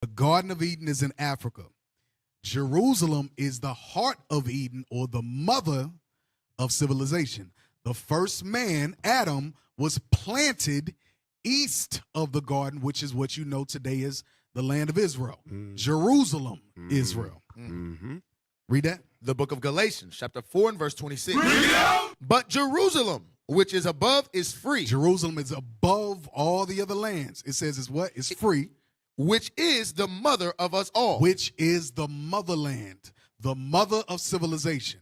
The Garden of Eden is in Africa. Jerusalem is the heart of Eden, or the mother of civilization. The first man, Adam, was planted east of the garden, which is what you know today is the land of Israel. Jerusalem, Israel. Read that. The book of Galatians, chapter 4 and verse 26. But Jerusalem, which is above, is free. Jerusalem is above all the other lands. It says it's what? It's free. Which is the mother of us all. Which is the motherland, the mother of civilization.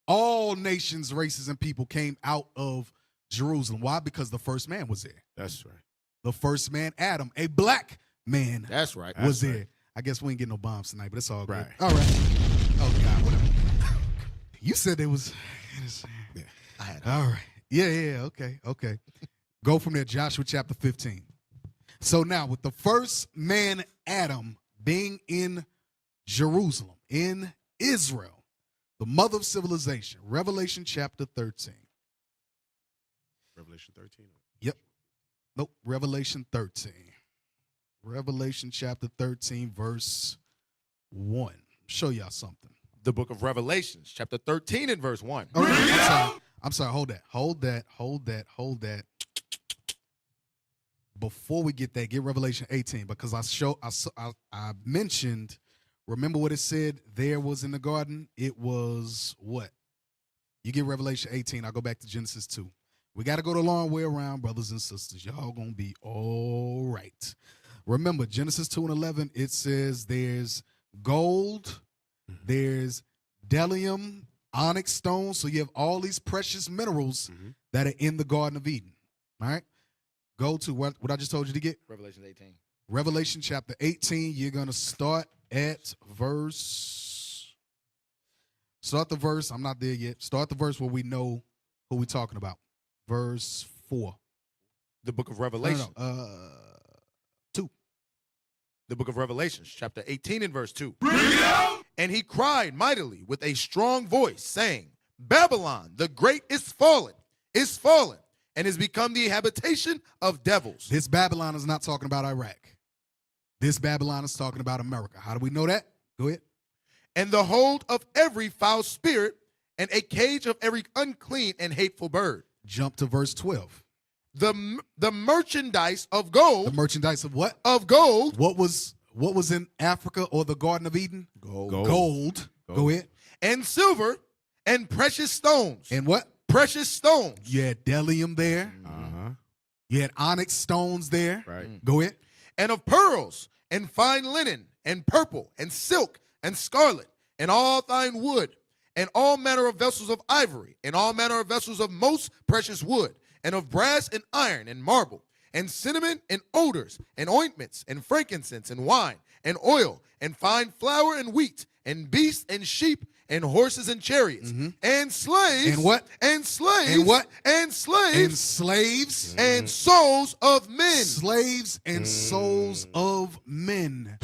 All nations, races, and people came out of Jerusalem. Why? Because the first man was there. That's right. The first man, Adam, a black man, That's right. was That's there. right. I guess we ain't getting no bombs tonight, but it's all good. Right. All right. Oh, God, whatever. You said it was. I had it. All right. Yeah, okay. Go from there, Joshua chapter 15. So now, with the first man, Adam, being in Jerusalem, in Israel, the mother of civilization, Revelation chapter 13. Revelation 13. Yep. Nope, Revelation 13. Revelation chapter 13, verse 1. Show y'all something. The book of Revelations, chapter 13 and verse 1. Oh, I'm sorry. Hold that. Before we get that, get Revelation 18, because I mentioned, remember what it said there was in the garden? It was what? You get Revelation 18, I'll go back to Genesis 2. We got to go the long way around, brothers and sisters. Y'all going to be all right. Remember, Genesis 2 and 11, it says there's gold, there's bdellium, onyx stone. So you have all these precious minerals that are in the Garden of Eden. All right? Go to what I just told you to get. Revelation 18. Revelation chapter 18. You're going to start at start the verse. I'm not there yet. Start the verse where we know who we're talking about. Verse 4. The book of Revelation. 2. The book of Revelations, chapter 18 and verse 2. And he cried mightily with a strong voice, saying, Babylon, the great is fallen, and is become the habitation of devils. This Babylon is not talking about Iraq. This Babylon is talking about America. How do we know that? Go ahead. And the hold of every foul spirit, and a cage of every unclean and hateful bird. Jump to verse 12. The merchandise of gold. The merchandise of what? Of gold. What was in Africa or the Garden of Eden? Gold. Go ahead. And silver and precious stones. And what? Precious stones. You had bdellium there. Uh-huh. You had onyx stones there. Right. Go ahead. And of pearls and fine linen and purple and silk and scarlet and all fine wood and all manner of vessels of ivory and all manner of vessels of most precious wood and of brass and iron and marble and cinnamon and odors and ointments and frankincense and wine and oil and fine flour and wheat and beasts and sheep and horses and chariots and slaves and what? And slaves and what? And slaves and slaves and souls of men. Slaves and souls of men.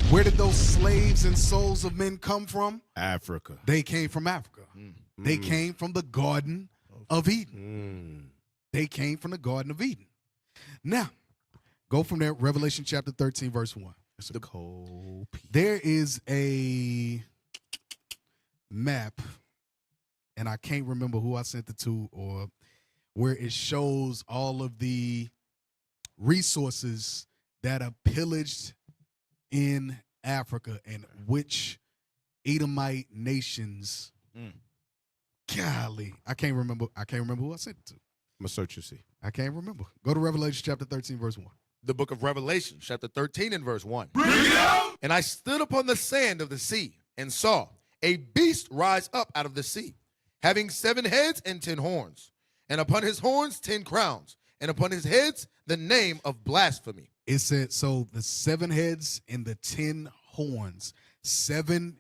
Where did those slaves and souls of men come from? Africa. They came from Africa. They came from the Garden of Eden. They came from the Garden of Eden. Now, go from there, Revelation chapter 13, verse 1. It's a cold piece. There is a map, and I can't remember who I sent it to or where it shows all of the resources that are pillaged in Africa and which Edomite nations. Golly, I can't remember who I sent it to. I'm going to search and see. I can't remember. Go to Revelation chapter 13, verse 1. The book of Revelation, chapter 13 and verse 1. And I stood upon the sand of the sea and saw a beast rise up out of the sea, having 7 heads and 10 horns, and upon his horns 10 crowns, and upon his heads the name of blasphemy. It said, so the 7 heads and the 10 horns, 7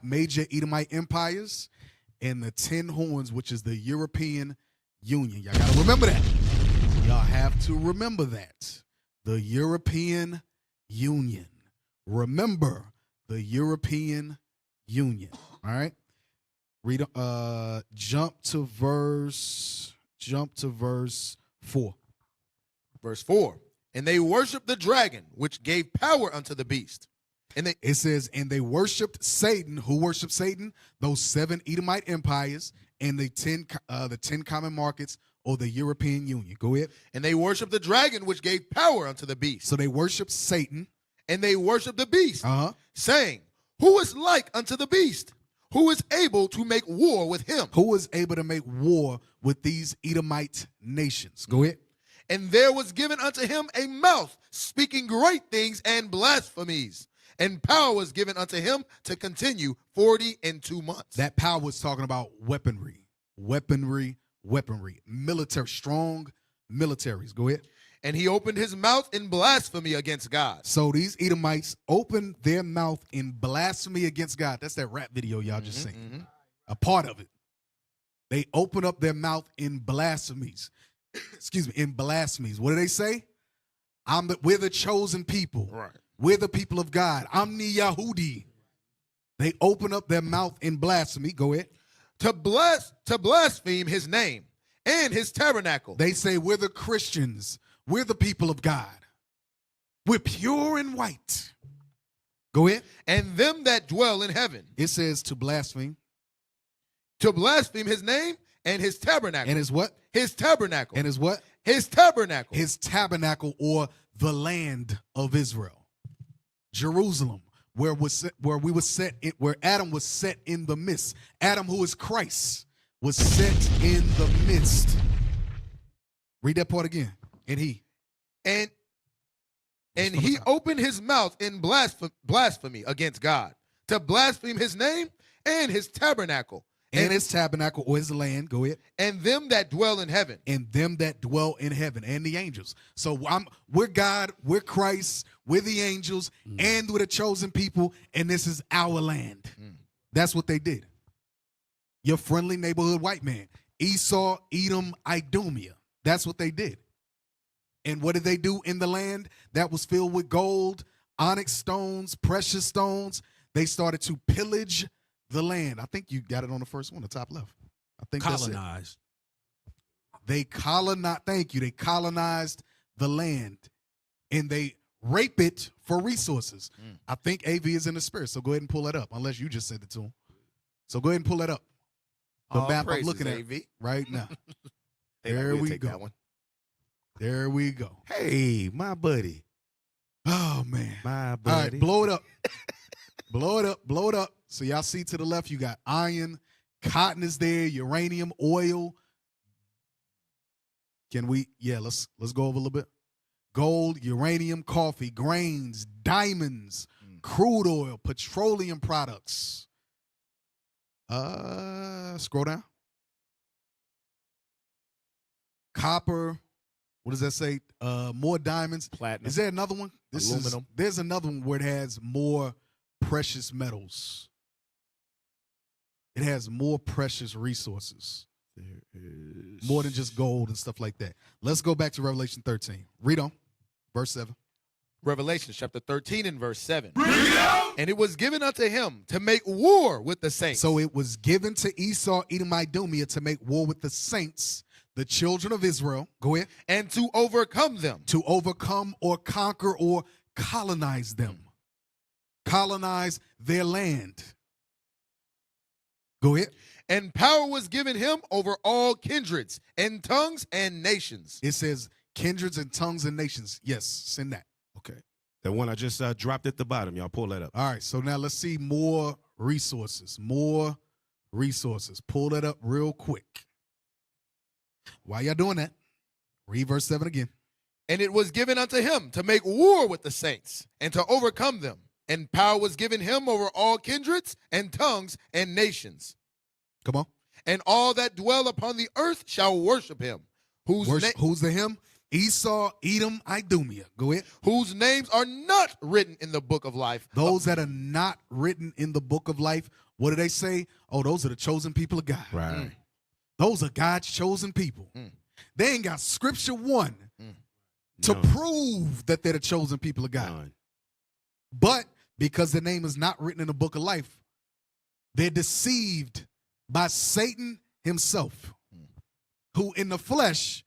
major Edomite empires, and the 10 horns, which is the European Union. Y'all got to remember that. Y'all have to remember that. The European Union. Remember the European Union. All right. Read. Jump to verse 4. Verse 4. And they worshiped the dragon, which gave power unto the beast. It says, and they worshipped Satan. Who worshiped Satan? Those 7 Edomite empires and the 10 common markets or the European Union. Go ahead. And they worshiped the dragon, which gave power unto the beast. So they worshiped Satan. And they worshiped the beast, Uh-huh. saying, who is like unto the beast? Who is able to make war with him? Who is able to make war with these Edomite nations? Go ahead. And there was given unto him a mouth, speaking great things and blasphemies. And power was given unto him to continue 42 months. That power was talking about weaponry. Military, strong militaries. Go ahead. And he opened his mouth in blasphemy against God. So these Edomites opened their mouth in blasphemy against God. That's that rap video y'all just seen. A part of it. They open up their mouth in blasphemies. In blasphemies. What do they say? We're the chosen people. Right. We're the people of God. I'm the Yahudi. They open up their mouth in blasphemy. Go ahead. To blaspheme his name and his tabernacle. They say we're the Christians. We're the people of God. We're pure and white. Go ahead. And them that dwell in heaven. It says to blaspheme. To blaspheme his name and his tabernacle. And his what? His tabernacle. And his what? His tabernacle. His tabernacle, or the land of Israel. Jerusalem, where Adam was set in the midst. Adam, who is Christ, was set in the midst. Read that part again. And he opened his mouth in blasphemy against God, to blaspheme his name and his tabernacle. And his tabernacle, or his land. Go ahead. And them that dwell in heaven. And them that dwell in heaven, and the angels. So we're God, we're Christ, we're the angels, and we're the chosen people, and this is our land. That's what they did. Your friendly neighborhood white man. Esau, Edom, Idumea. That's what they did. And what did they do in the land that was filled with gold, onyx stones, precious stones? They started to pillage the land. I think you got it on the first one, the top left. I think Colonized. They colonized. Thank you. They colonized the land, and they rape it for resources. I think AV is in the spirit, so go ahead and pull that up. Unless you just said it to him, so go ahead and pull that up. The map I'm looking at right now. There we go. That one. There we go. Hey, my buddy. Oh man, my buddy. All right, blow it up. Blow it up. Blow it up. So y'all see to the left, you got iron, cotton is there, uranium, oil. Let's go over a little bit. Gold, uranium, coffee, grains, diamonds, crude oil, petroleum products. Scroll down. Copper. What does that say? More diamonds. Platinum. Is there another one? Aluminum. There's another one where it has more precious metals. It has more precious resources. There is more than just gold and stuff like that. Let's go back to Revelation 13. Read on. Verse 7. Revelation chapter 13 and verse 7. And it was given unto him to make war with the saints. So it was given to Esau, Edom, Idumea to make war with the saints, the children of Israel. Go ahead. And to overcome them. To overcome or conquer or colonize them. Colonize their land. Go ahead. And power was given him over all kindreds and tongues and nations. It says kindreds and tongues and nations. Yes, send that. Okay. The one I just dropped at the bottom. Y'all pull that up. All right. So now let's see more resources. More resources. Pull that up real quick. While y'all doing that, read verse 7 again. And it was given unto him to make war with the saints and to overcome them. And power was given him over all kindreds and tongues and nations. Come on. And all that dwell upon the earth shall worship him. Who's the him? Esau, Edom, Idumea. Go ahead. Whose names are not written in the book of life. Those that are not written in the book of life, what do they say? Oh, those are the chosen people of God. Right. Those are God's chosen people. They ain't got scripture one to None. prove that they're the chosen people of God. None. But because their name is not written in the book of life, they're deceived by Satan himself, who in the flesh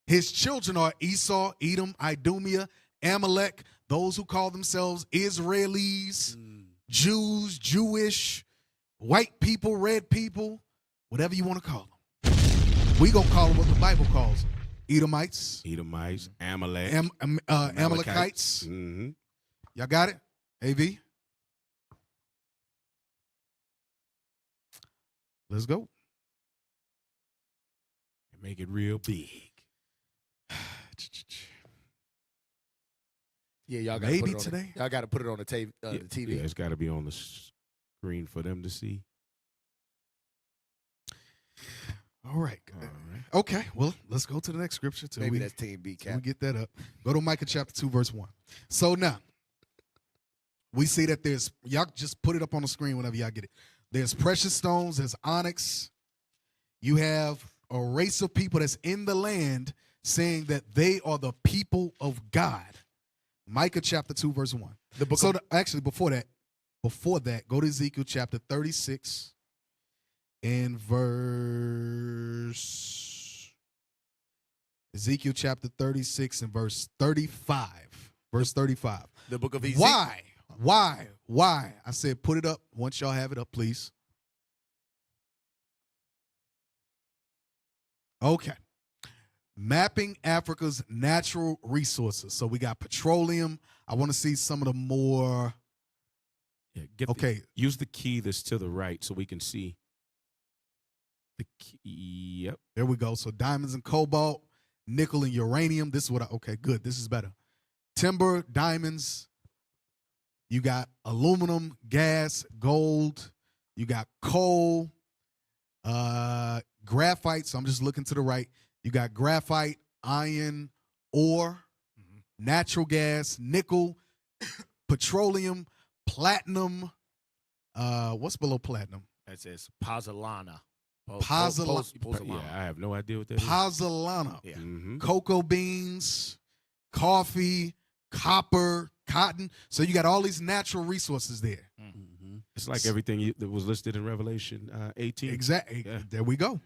His children are Esau, Edom, Idumea, Amalek, those who call themselves Israelis, Jews, Jewish, white people, red people, whatever you want to call them. We gonna call them what the Bible calls them. Edomites, Amalek, Amalekites. Mm-hmm. Y'all got it? AV? Let's go. Make it real big. Yeah, y'all got Maybe today. Y'all got to put it on the TV. The TV. Yeah, it's got to be on the screen for them to see. All right. All right. Okay. Well, let's go to the next scripture. Maybe that's Team B, till Cap. we get that up. Go to Micah chapter 2, verse 1. So now, we see that there's, y'all just put it up on the screen whenever y'all get it. There's precious stones, there's onyx. You have a race of people that's in the land saying that they are the people of God. Micah chapter 2, verse 1. Actually, before that, go to Ezekiel chapter 36 and Ezekiel chapter 36 and verse 35. Verse 35. The book of Ezekiel. Why? I said put it up once y'all have it up, please. Okay. Mapping Africa's natural resources. So we got petroleum. I want to see some of the more. Yeah, use the key that's to the right so we can see the key. Yep. There we go. So diamonds and cobalt, nickel and uranium. This is what okay, good. This is better. Timber, diamonds. You got aluminum, gas, gold. You got coal, graphite. So I'm just looking to the right. You got graphite, iron, ore, natural gas, nickel, petroleum, platinum. What's below platinum? That says pozzolana. Yeah, I have no idea what that is. Pozzolana. Yeah. Mm-hmm. Cocoa beans, coffee, copper, cotton. So you got all these natural resources there. Mm-hmm. It's like everything that was listed in Revelation 18. Exactly. Yeah. There we go.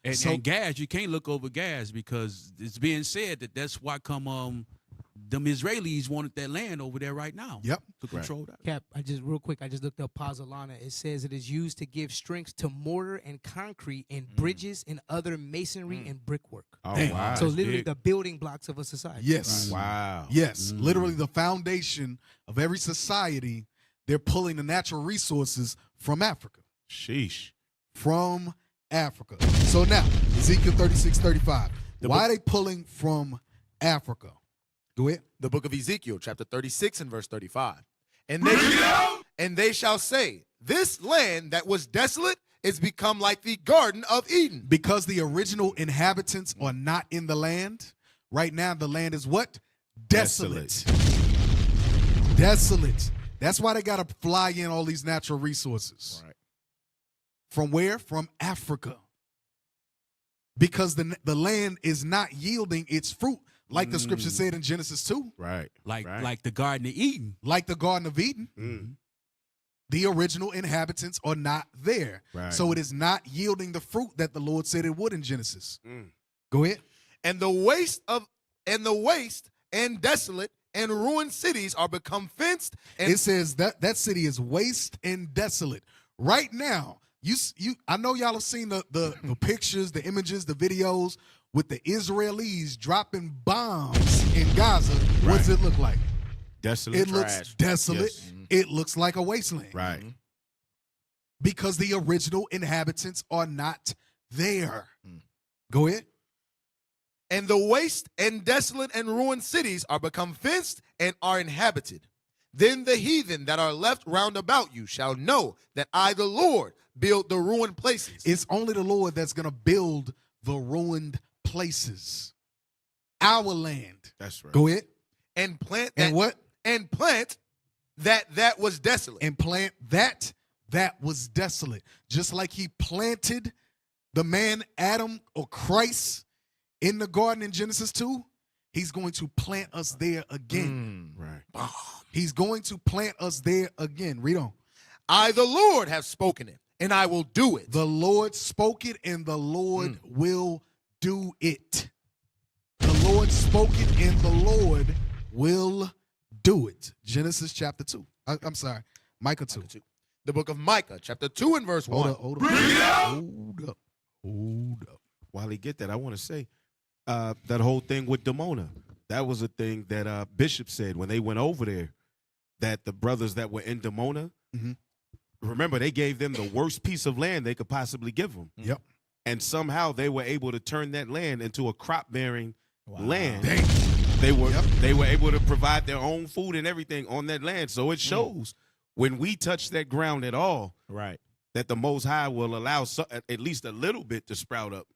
And gas, you can't look over gas because it's being said that that's why them Israelis wanted that land over there right now. Yep. To control that. Cap, I just looked up pozzolana. It says it is used to give strength to mortar and concrete and bridges and other masonry and brickwork. Oh, Damn. wow. So that's literally big. the building blocks of a society. Yes. Wow. Yes. Literally the foundation of every society. They're pulling the natural resources from Africa. Sheesh. From Africa. So now, Ezekiel 36:35. Why are they pulling from Africa? Go ahead. The book of Ezekiel, chapter 36 and verse 35. And they shall say, this land that was desolate is become like the Garden of Eden. Because the original inhabitants are not in the land. Right now, the land is what? Desolate. Desolate. That's why they got to fly in all these natural resources. Right. From where? From Africa. Because the land is not yielding its fruit, like the scripture said in Genesis 2. Right. Like the Garden of Eden. Like the Garden of Eden. Mm. The original inhabitants are not there. Right. So it is not yielding the fruit that the Lord said it would in Genesis. Go ahead. And the waste and desolate and ruined cities are become fenced. And It says that city is waste and desolate. Right now, I know y'all have seen the pictures, the images, the videos with the Israelis dropping bombs in Gaza. What does it look like? Desolate. It looks desolate. Yes. It looks like a wasteland. Right. Because the original inhabitants are not there. Go ahead. And the waste and desolate and ruined cities are become fenced and are inhabited. Then the heathen that are left round about you shall know that I, the Lord, build the ruined places. It's only the Lord that's going to build the ruined places. Our land. That's right. Go ahead. And plant And what? And plant that was desolate. And plant that was desolate. Just like he planted the man Adam or Christ in the garden in Genesis 2, he's going to plant us there again. Right. He's going to plant us there again. Read on. I, the Lord, have spoken it, and I will do it. The Lord spoke it, and the Lord will do it. word spoken, and the Lord will do it. Genesis chapter 2. I'm sorry, Micah 2. The book of Micah, chapter 2 and verse 1. Hold up. While he get that, I want to say that whole thing with Dimona. That was a thing that Bishop said when they went over there, that the brothers that were in Dimona, remember, they gave them the worst piece of land they could possibly give them. Yep. And somehow they were able to turn that land into a crop-bearing land. Dang. They were able to provide their own food and everything on that land. So it shows when we touch that ground at all, right, that the Most High will allow at least a little bit to sprout up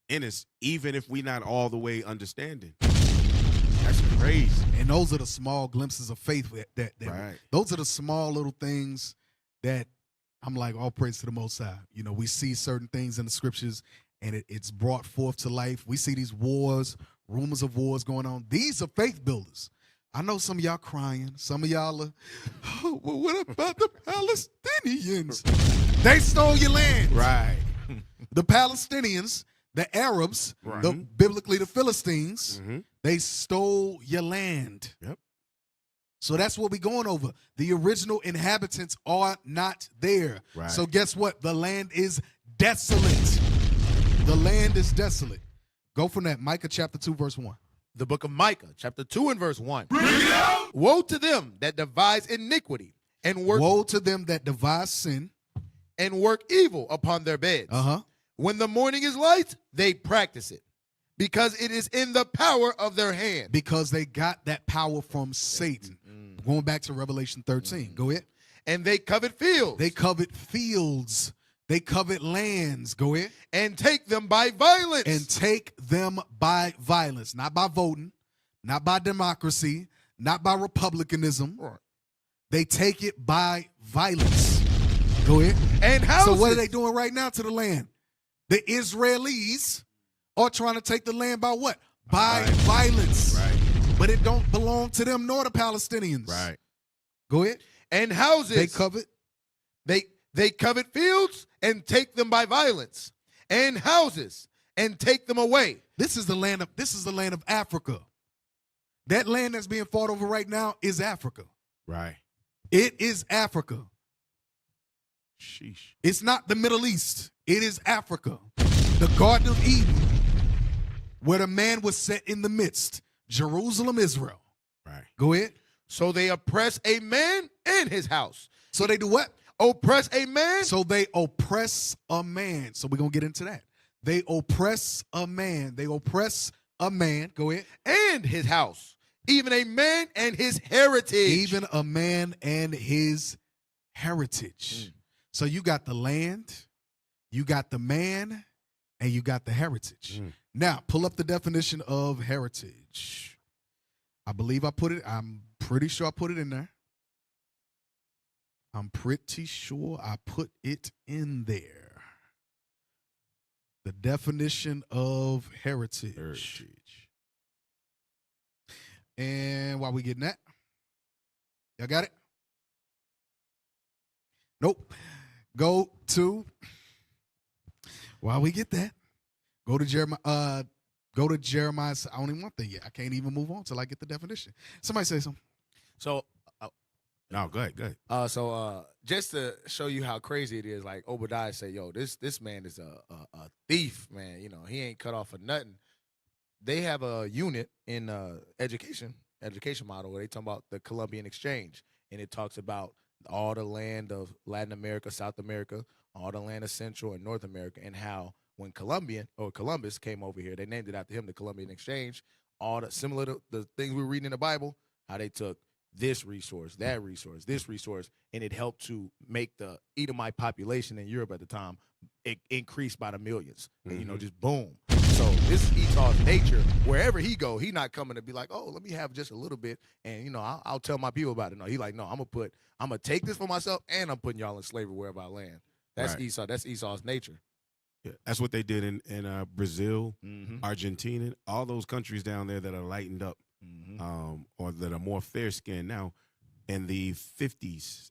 in us, even if we're not all the way understanding. That's crazy. And those are the small glimpses of faith that Right. those are the small little things that I'm like, all praise to the Most High. You know, we see certain things in the scriptures and it's brought forth to life. We see these wars, rumors of wars going on. These are faith builders. I know some of y'all crying. Some of y'all are, oh, well, what about the Palestinians? They stole your land. Right. The Palestinians, the Arabs, biblically the Philistines, they stole your land. Yep. So that's what we're going over. The original inhabitants are not there. Right. So guess what? The land is desolate. The land is desolate. Go from that. Micah chapter 2, verse 1. The book of Micah, chapter 2 and verse 1. Woe to them that devise iniquity and work. Woe to them that devise sin and work evil upon their beds. When the morning is light, they practice it, because it is in the power of their hand. Because they got that power from Satan. Going back to Revelation 13. Go ahead. And they covet fields. They covet fields. They covet lands. Go ahead. And take them by violence. And take them by violence. Not by voting. Not by democracy. Not by republicanism. Right. They take it by violence. Go ahead. And houses. So what are they doing right now to the land? The Israelis are trying to take the land by what? By violence. Right. But it don't belong to them nor the Palestinians. Right. Go ahead. And houses. They covet. They covet fields and take them by violence. And houses and take them away. This is the land of Africa. That land that's being fought over right now is Africa. Right. It is Africa. Sheesh. It's not the Middle East. It is Africa. The Garden of Eden, where the man was set in the midst. Jerusalem, Israel. Right. Go ahead. So they oppress a man and his house. So they do what? Oppress a man. So they oppress a man. So we're going to get into that. They oppress a man. They oppress a man. Go ahead. And his house. Even a man and his heritage. Even a man and his heritage. So you got the land, you got the man, and you got the heritage. Now, pull up the definition of heritage. I believe I put it, I'm pretty sure I put it in there. I'm pretty sure I put it in there. The definition of heritage. And while we getting that, y'all got it? Nope. Go to, while we get that, go to Jeremiah. Go to Jeremiah. I don't even want that yet. I can't even move on till I get the definition. Somebody say something. So, no, go ahead. So just to show you how crazy it is, like Obadiah said, yo, this man is a thief, man. You know, he ain't cut off for nothing. They have a unit in education model where they talk about the Columbian Exchange, and it talks about all the land of Latin America, South America, all the land of Central and North America, and how when Columbus came over here, they named it after him, the Columbian Exchange, all the similar to the things we read in the Bible, how they took this resource, that resource, this resource, and it helped to make the Edomite population in Europe at the time increase by the millions. And, you know, just boom. So this is Esau's nature. Wherever he go, he not coming to be like, oh, let me have just a little bit, and you know, I'll tell my people about it. No, he like, no, I'm gonna take this for myself, and I'm putting y'all in slavery wherever I land. That's right. Esau. That's Esau's nature. Yeah, that's what they did in Brazil, Argentina, all those countries down there that are lightened up, or that are more fair skinned now. In the 50s,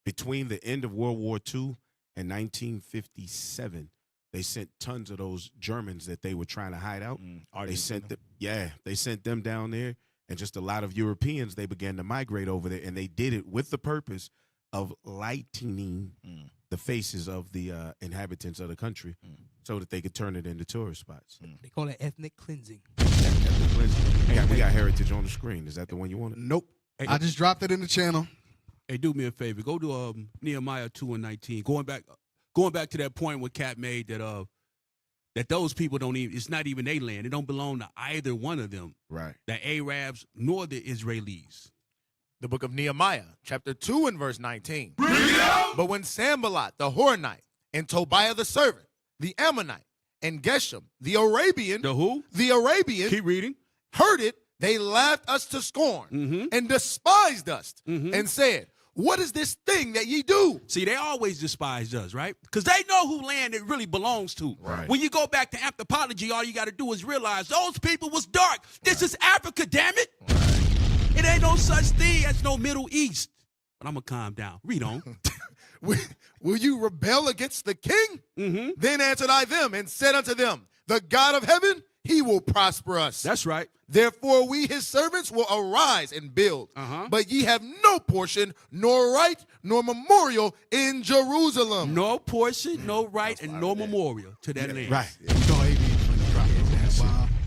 between the end of World War II and 1957, they sent tons of those Germans that they were trying to hide out. They sent them, they sent them down there, and just a lot of Europeans, they began to migrate over there, and they did it with the purpose of lightening the faces of the inhabitants of the country so that they could turn it into tourist spots. They call it ethnic cleansing. We got heritage on the screen. Is that the one you wanted? Nope. I just dropped it in the channel. Hey, do me a favor. Go to Nehemiah 2:19. Going back to that point what Cat made that those people don't even. It's not even their land. It don't belong to either one of them. Right. The Arabs nor the Israelis. The book of Nehemiah, chapter 2 and verse 19. But when Sanballat the Horonite and Tobiah the servant, the Ammonite, and Geshem the Arabian, The who? the Arabian, Keep reading. heard it, they laughed us to scorn and despised us and said, what is this thing that ye do? See, they always despise us, right? Because they know who land it really belongs to. Right. When you go back to anthropology, all you got to do is realize those people was dark. This is Africa, damn it. It ain't no such thing as no Middle East. But I'm going to calm down. Read on. Will you rebel against the king? Then answered I them and said unto them, the God of heaven, he will prosper us. That's right. Therefore we his servants will arise and build. But ye have no portion, nor right, nor memorial in Jerusalem. No portion, no right, and no memorial to that land. Right.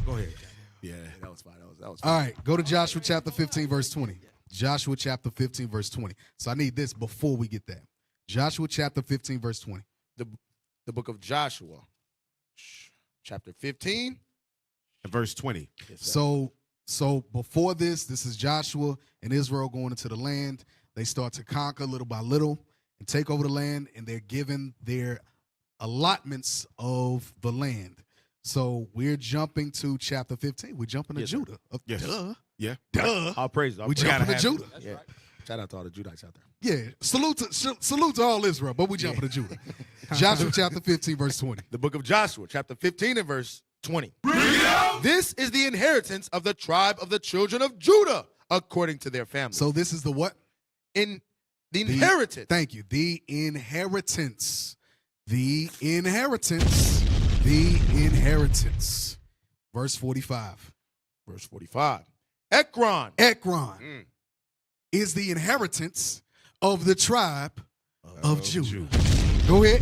Go ahead. Yeah. That was fine. That was All right, go to Joshua chapter 15, verse 20. Joshua chapter 15, verse 20. So I need this before we get that. Joshua chapter 15, verse 20. The book of Joshua, chapter 15. Verse 20. So before this is Joshua and Israel going into the land. They start to conquer little by little and take over the land, and they're given their allotments of the land. So we're jumping to chapter 15. We're jumping to Judah. Yes. Duh. Yeah. Duh. All praise. We jumping to Judah. Yeah. Shout out to all the Judites out there. Yeah. Salute to all Israel, but we jumping to Judah. Joshua chapter 15, verse 20. The book of Joshua, chapter 15 and verse 20. This is the inheritance of the tribe of the children of Judah, according to their families. So this is the what? In the inheritance. Thank you. The inheritance. The inheritance. The inheritance. Verse 45. Verse 45. Ekron. Ekron is the inheritance of the tribe of Judah. Go ahead.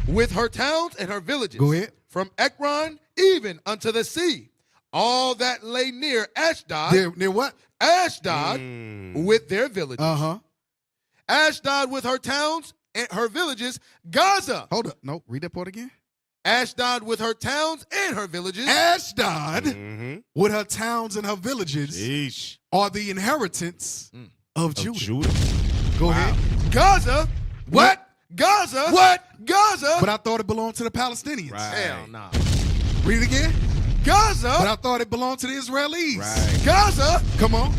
With her towns and her villages. Go ahead. From Ekron even unto the sea. All that lay near Ashdod. Near what? Ashdod with their villages. Ashdod with her towns and her villages. Gaza. Hold up. No, read that part again. Ashdod with her towns and her villages. Ashdod with her towns and her villages are the inheritance of Judah. Go ahead. Gaza. What? Gaza. What? Gaza. But I thought it belonged to the Palestinians. Right. Hell no. Read it again. Gaza. But I thought it belonged to the Israelis. Right. Gaza. Come on.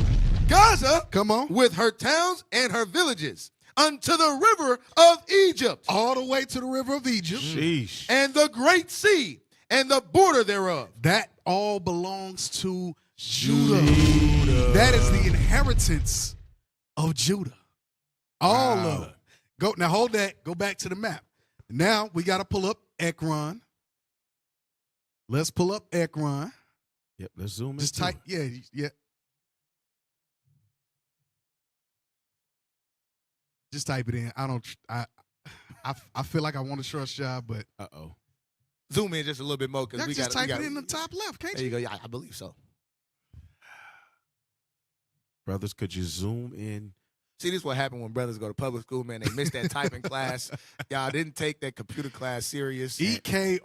Gaza. Come on. With her towns and her villages. Unto the river of Egypt. All the way to the river of Egypt. Sheesh. And the great sea. And the border thereof. That all belongs to Judah. That is the inheritance of Judah. All of it. Go now. Hold that. Go back to the map. Now we got to pull up Ekron. Let's pull up Ekron. Yep. Let's zoom in. Just type. Yeah. Just type it in. I feel like I want to trust y'all, but Zoom in just a little bit more because y'all we just got type it in the top left, can't There you? you go. Yeah, I believe so. Brothers, could you zoom in? See, this is what happened when brothers go to public school, man. They missed that typing class. Y'all didn't take that computer class serious. Ekron.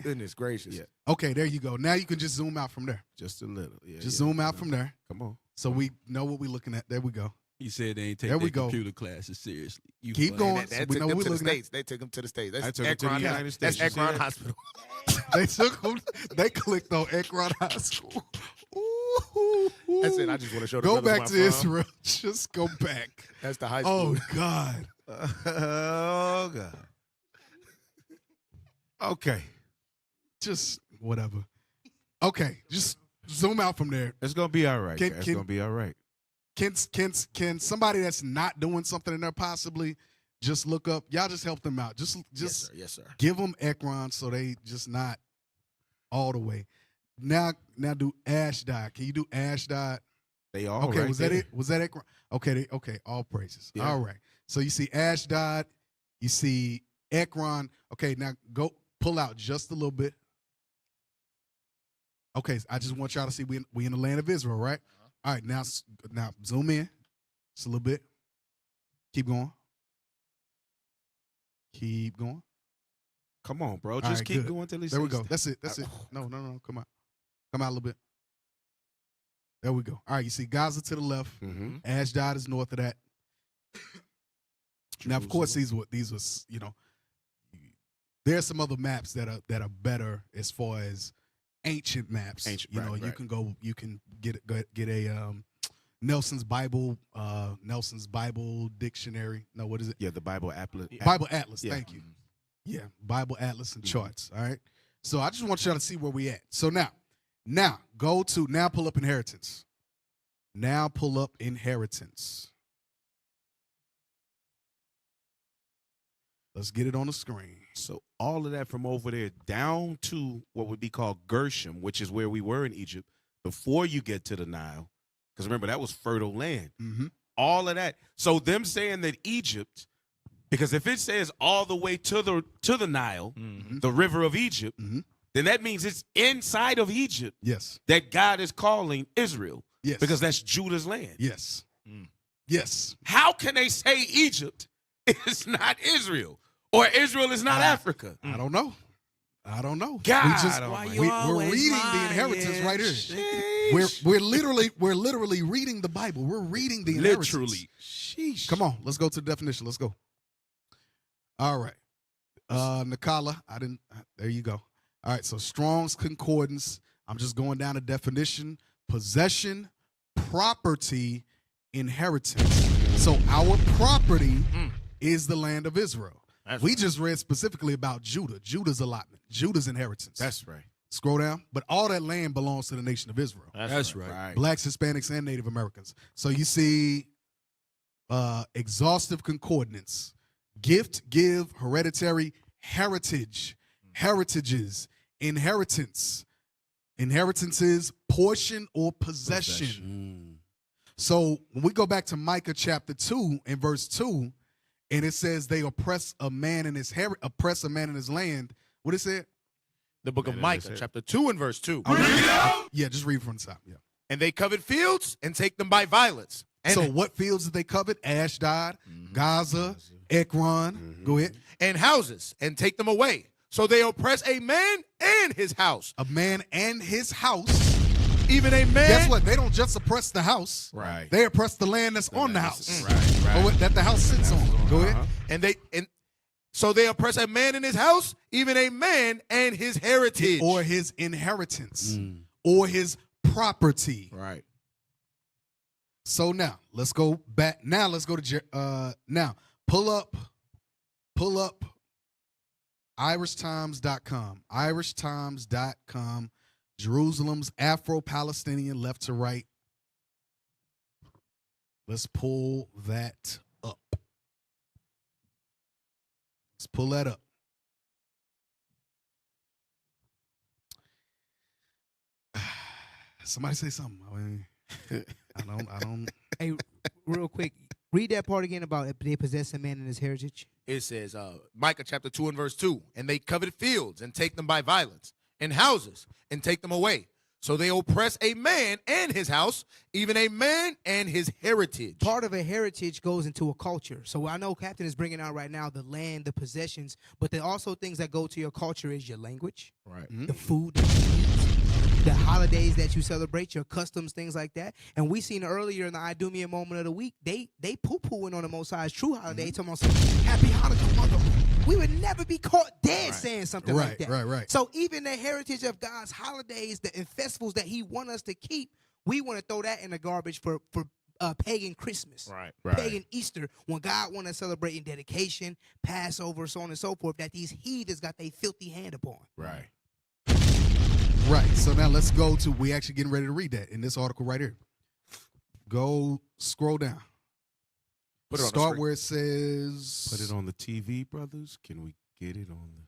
Goodness gracious. Yeah. Okay, there you go. Now you can just zoom out from there. Just a little. Yeah. Just zoom out from there. Come on. So we know what we're looking at. There we go. He said they ain't take There we their go. computer classes seriously. You Keep funny. going. They So took we know them what to we're the looking at. States. They took them to the States. That's I took them to the Ekron. United States. That's You see Ekron that? Hospital. They took. They clicked on Ekron High School. Ooh. That's it. I just want to show the Go brothers back to where I'm from. Israel. Just go back. That's the high school. Oh God. Oh God. Okay. Just whatever. Okay. Just zoom out from there. It's gonna be all right. Can- It's can- gonna be all right. Can somebody that's not doing something in there possibly just look up. Y'all just help them out. Just Yes, sir. give them Ekron so they just not all the way. Now do Ashdod. Can you do Ashdod? They all Okay, right was there. that it? Was that Ekron? Okay, okay, all praises. Yeah. All right. So you see Ashdod, you see Ekron. Okay, now go pull out just a little bit. Okay, I just want y'all to see we in the land of Israel, right? All right, now zoom in just a little bit. Keep going. Keep going. Come on, bro. All Just right, keep good. going till he There we says go. That's it. That's it. No. Come out. Come out a little bit. There we go. All right, you see Gaza to the left. Mm-hmm. Ashdod is north of that. Now, of course, these was there's some other maps that are better as far as ancient maps. You can go, you can get a Nelson's Bible dictionary. No, what is it? Yeah, the Bible Atlas. Bible Atlas. Yeah. Thank you. Yeah, Bible Atlas and charts. All right. So I just want y'all to see where we at. So now pull up inheritance. Now pull up inheritance. Let's get it on the screen. So all of that from over there down to what would be called Gershom, which is where we were in Egypt before you get to the Nile. Because remember, that was fertile land. Mm-hmm. All of that. So them saying that Egypt, because if it says all the way to the Nile, the river of Egypt, then that means it's inside of Egypt Yes. that God is calling Israel. Yes. Because that's Judah's land. yes. Yes. How can they say Egypt is not Israel? Or Israel is not Africa? I don't know. God, we're reading the inheritance right here. We're literally reading the Bible. We're reading the inheritance. Literally. Sheesh. Come on, let's go to the definition. Let's go. All right. Nakala, there you go. All right, so Strong's Concordance. I'm just going down the definition. Possession, property, inheritance. So our property is the land of Israel. We just read specifically about Judah, Judah's allotment, Judah's inheritance. That's right. Scroll down. But all that land belongs to the nation of Israel. That's right. Blacks, Hispanics, and Native Americans. So you see exhaustive concordance, gift, give, hereditary, heritage, heritages, inheritance, inheritances, portion or possession. So when we go back to Micah chapter 2 and verse 2, and it says they oppress a man in his land. What it said? The book of Micah, chapter 2 and verse 2. Yeah, just read from the top. Yeah. And they covet fields and take them by violence. And, So what fields did they covet? Ashdod, Gaza, Ekron. Go ahead. and houses and take them away. So they oppress a man and his house. A man and his house. Even a man. Guess what? They don't just oppress the house. Right. They oppress the land that's on the house. Right. Or that the house sits on. Go ahead. And so they oppress a man in his house, even a man and his heritage. Or his inheritance. Or his property. Right. So now let's go back. Now let's go to now pull up irishtimes.com. irishtimes.com. Jerusalem's Afro-Palestinian left to right. Let's pull that up. Let's pull that up. Somebody say something. I mean, I don't. Hey, real quick, read that part again about if they possess a man in his heritage. It says, Micah chapter 2 and verse 2, and they covet fields and take them by violence, and houses and take them away. So they oppress a man and his house, even a man and his heritage. Part of a heritage goes into a culture. So I know Captain is bringing out right now the land, the possessions, but there are also things that go to your culture is your language, Right. the food that you eat, the holidays that you celebrate, your customs, things like that. And we seen earlier in the Idumea moment of the week, they poo-pooing on the Most High's true holiday, talking about some happy Hanukkah, mother. We would never be caught dead saying something like that. Right. So even the heritage of God's holidays, and festivals that he want us to keep, we want to throw that in the garbage for pagan Christmas, Right. pagan Easter, when God want to celebrate in dedication, Passover, so on and so forth, that these heathens got their filthy hand upon. Right. Right. So now let's go to, we actually getting ready to read that in this article right here. Go scroll down. Put it on the Start screen. where it says. Put it on the TV, brothers. Can we get it on the?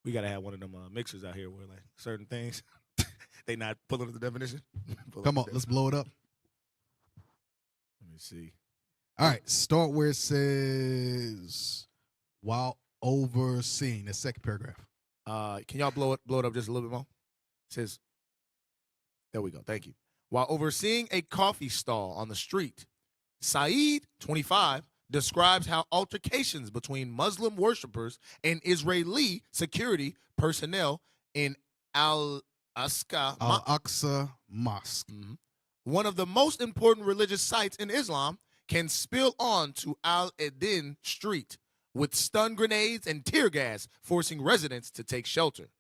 We gotta have one of them mixers out here where like certain things they not pulling up the definition. Pull up Come the on, let's blow it up. Let me see. All right, start where it says while overseeing the second paragraph. Can y'all blow it up just a little bit more? It says, there we go. Thank you. While overseeing a coffee stall on the street, Saeed, 25, describes how altercations between Muslim worshippers and Israeli security personnel in Al-Aqsa Mosque. one of the most important religious sites in Islam, can spill on to Al-Adin Street with stun grenades and tear gas, forcing residents to take shelter.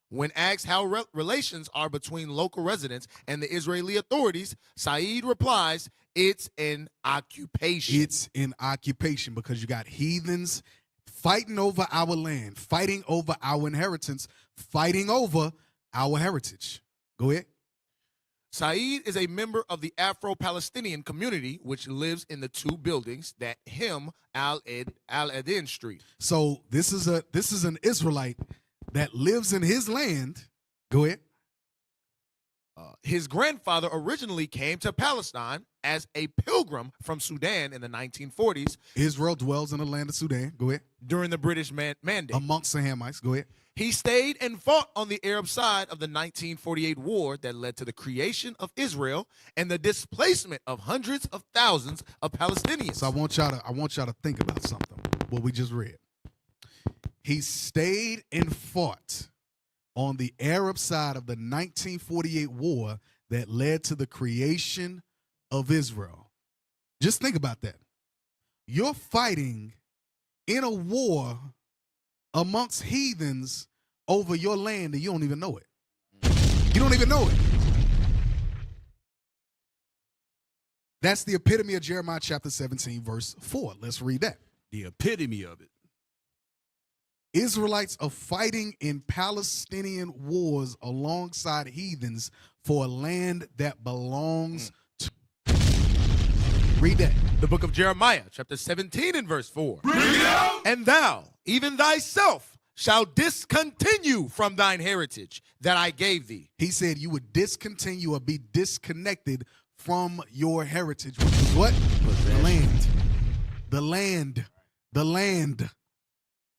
When asked how relations are between local residents and the Israeli authorities, Saeed replies, it's an occupation. It's an occupation because you got heathens fighting over our land, fighting over our inheritance, fighting over our heritage. Go ahead. Saeed is a member of the Afro-Palestinian community, which lives in the two buildings that hem Al-Adin Street. So this is an Israelite that lives in his land. Go ahead. His grandfather originally came to Palestine as a pilgrim from Sudan in the 1940s. Israel dwells in the land of Sudan. Go ahead. During the British Mandate. Amongst the Hamites. Go ahead. He stayed and fought on the Arab side of the 1948 war that led to the creation of Israel and the displacement of hundreds of thousands of Palestinians. So I want y'all to think about something. What we just read. He stayed and fought on the Arab side of the 1948 war that led to the creation of Israel. Just think about that. You're fighting in a war amongst heathens over your land and you don't even know it. You don't even know it. That's the epitome of Jeremiah chapter 17, verse 4. Let's read that. The epitome of it. Israelites are fighting in Palestinian wars alongside heathens for a land that belongs to. Read that. The book of Jeremiah, chapter 17 and verse 4. And thou, even thyself, shall discontinue from thine heritage that I gave thee. He said you would discontinue or be disconnected from your heritage, which is what? The land. The land. The land.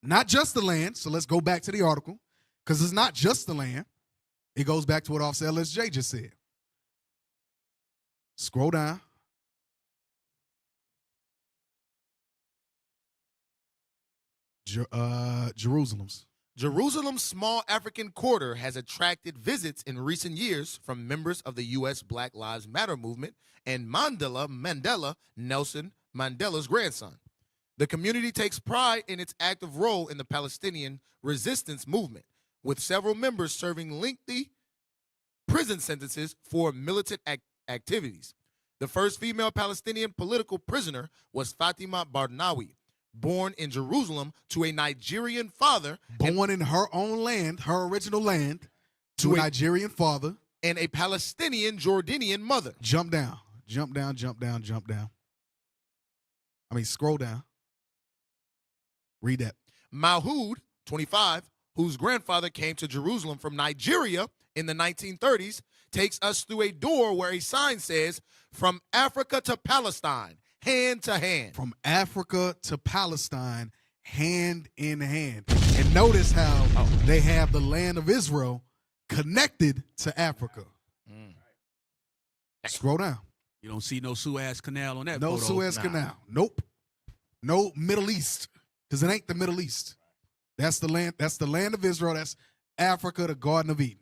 Not just the land. So let's go back to the article, because it's not just the land. It goes back to what Officer LSJ just said. Scroll down. Jerusalem's small African quarter has attracted visits in recent years from members of the U.S. Black Lives Matter movement and Mandela, Nelson Mandela's grandson. The community takes pride in its active role in the Palestinian resistance movement, with several members serving lengthy prison sentences for militant activities. The first female Palestinian political prisoner was Fatima Barnawi, born in Jerusalem to a Nigerian father. Born in her own land, her original land, to a Nigerian father. And a Palestinian Jordanian mother. Jump down. Scroll down. Read that. Mahoud, 25, whose grandfather came to Jerusalem from Nigeria in the 1930s, takes us through a door where a sign says, "From Africa to Palestine, hand to hand." From Africa to Palestine, hand in hand. And notice how they have the land of Israel connected to Africa. Scroll down. You don't see no Suez Canal on that No photo. Suez Canal. Nope. No Middle East. Because it ain't the Middle East. That's the land. That's the land of Israel. That's Africa, the Garden of Eden.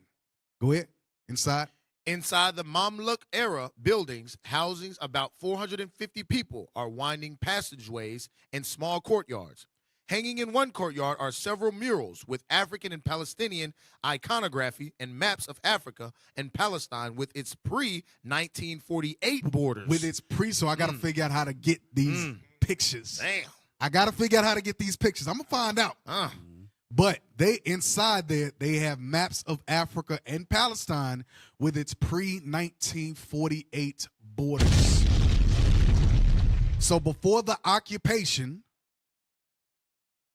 Go ahead. Inside. Inside the Mamluk era buildings, housing about 450 people, are winding passageways and small courtyards. Hanging in one courtyard are several murals with African and Palestinian iconography and maps of Africa and Palestine with its pre-1948 borders. So I got to figure out how to get these pictures. Damn. I got to figure out how to get these pictures. I'm going to find out. But they inside there, they have maps of Africa and Palestine with its pre-1948 borders. So before the occupation,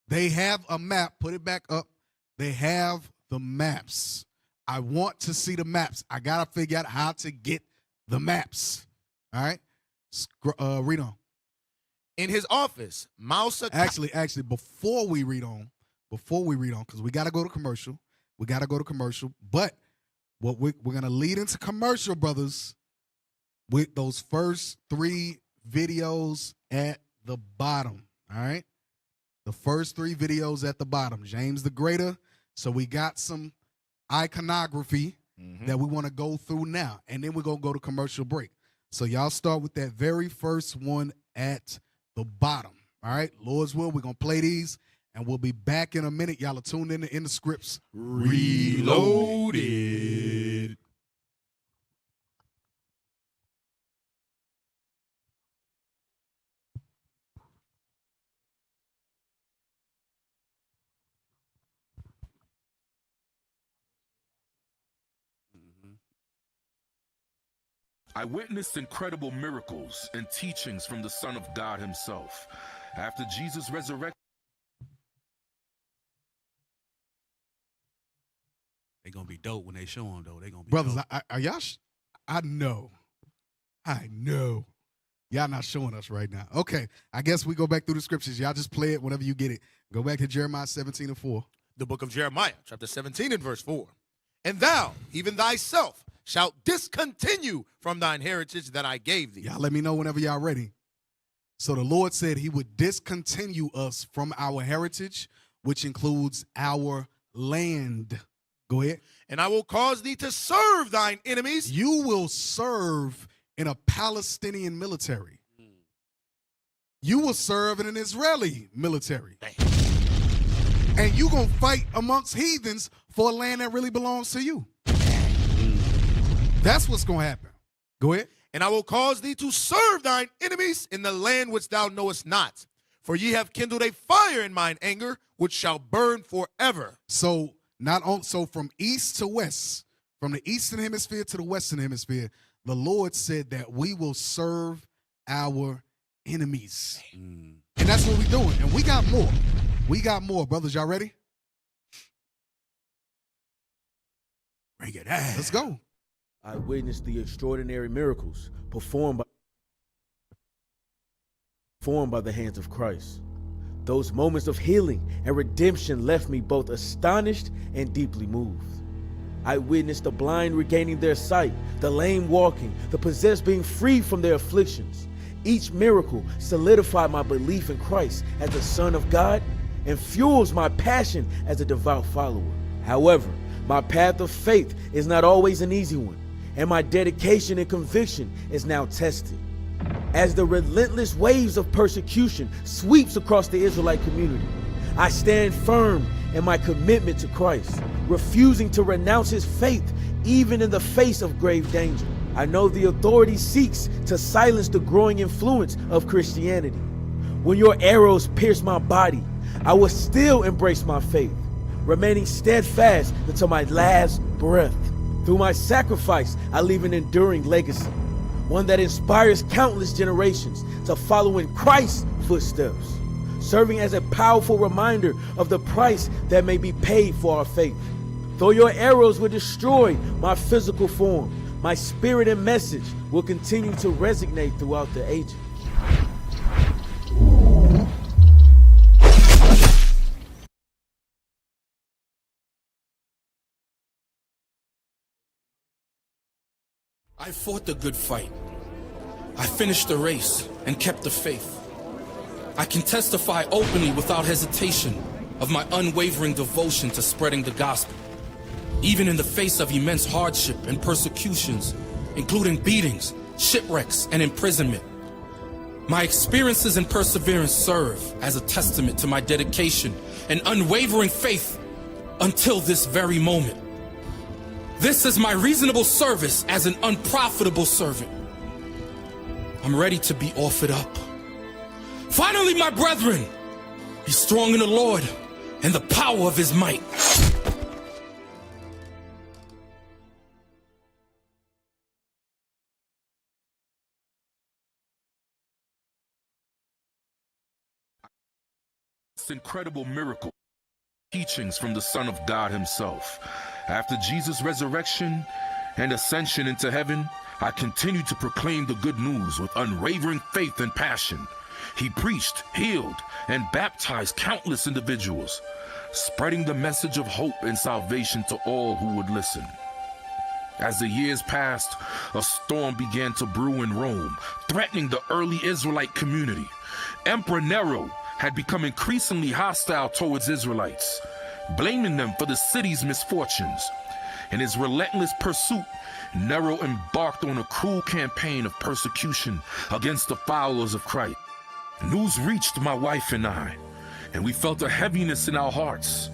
they have a map. Put it back up. They have the maps. I want to see the maps. I got to figure out how to get the maps. All right? Read on. In his office, Mausa. Actually, before we read on, because we got to go to commercial. But what we're going to lead into commercial, brothers, with those first 3 videos at the bottom. All right? The first 3 videos at the bottom. James the Greater. So we got some iconography that we want to go through now. And then we're going to go to commercial break. So y'all start with that very first one at the bottom. All right? Lord's will, we're going to play these. And we'll be back in a minute. Y'all are tuned in the scripts. Reloaded. I witnessed incredible miracles and teachings from the Son of God himself. After Jesus resurrected, They gonna be dope when they show them, though. They gonna be Brothers, dope. are y'all? I know. Y'all not showing us right now. Okay, I guess we go back through the scriptures. Y'all just play it whenever you get it. Go back to Jeremiah 17:4. The book of Jeremiah, chapter 17 and verse 4. And thou, even thyself, shalt discontinue from thine heritage that I gave thee. Y'all let me know whenever y'all ready. So the Lord said he would discontinue us from our heritage, which includes our land. Go ahead. And I will cause thee to serve thine enemies. You will serve in a Palestinian military. You will serve in an Israeli military. And you going to fight amongst heathens for a land that really belongs to you. That's what's going to happen. Go ahead. And I will cause thee to serve thine enemies in the land which thou knowest not. For ye have kindled a fire in mine anger, which shall burn forever. So from east to west, from the eastern hemisphere to the western hemisphere, the Lord said that we will serve our enemies. And that's what we're doing. And we got more. Brothers. Y'all ready? Bring it out. Let's go. I witnessed the extraordinary miracles performed by the hands of Christ. Those moments of healing and redemption left me both astonished and deeply moved. I witnessed the blind regaining their sight, the lame walking, the possessed being freed from their afflictions. Each miracle solidified my belief in Christ as the Son of God and fuels my passion as a devout follower. However, my path of faith is not always an easy one, and my dedication and conviction is now tested. As the relentless waves of persecution sweeps across the Israelite community, I stand firm in my commitment to Christ, refusing to renounce his faith even in the face of grave danger. I know the authority seeks to silence the growing influence of Christianity. When your arrows pierce my body, I will still embrace my faith, remaining steadfast until my last breath. Through my sacrifice, I leave an enduring legacy, one that inspires countless generations to follow in Christ's footsteps, serving as a powerful reminder of the price that may be paid for our faith. Though your arrows will destroy my physical form, my spirit and message will continue to resonate throughout the ages. I fought the good fight. I finished the race and kept the faith. I can testify openly without hesitation of my unwavering devotion to spreading the gospel, even in the face of immense hardship and persecutions, including beatings, shipwrecks, and imprisonment. My experiences and perseverance serve as a testament to my dedication and unwavering faith until this very moment. This is my reasonable service as an unprofitable servant. I'm ready to be offered up. Finally, my brethren, be strong in the Lord and the power of his might. This incredible miracle, teachings from the Son of God himself. After Jesus' resurrection and ascension into heaven, I continued to proclaim the good news with unwavering faith and passion. He preached, healed, and baptized countless individuals, spreading the message of hope and salvation to all who would listen. As the years passed, a storm began to brew in Rome, threatening the early Israelite community. Emperor Nero had become increasingly hostile towards Israelites, blaming them for the city's misfortunes. In his relentless pursuit, Nero embarked on a cruel campaign of persecution against the followers of Christ. News reached my wife and I, and we felt a heaviness in our hearts.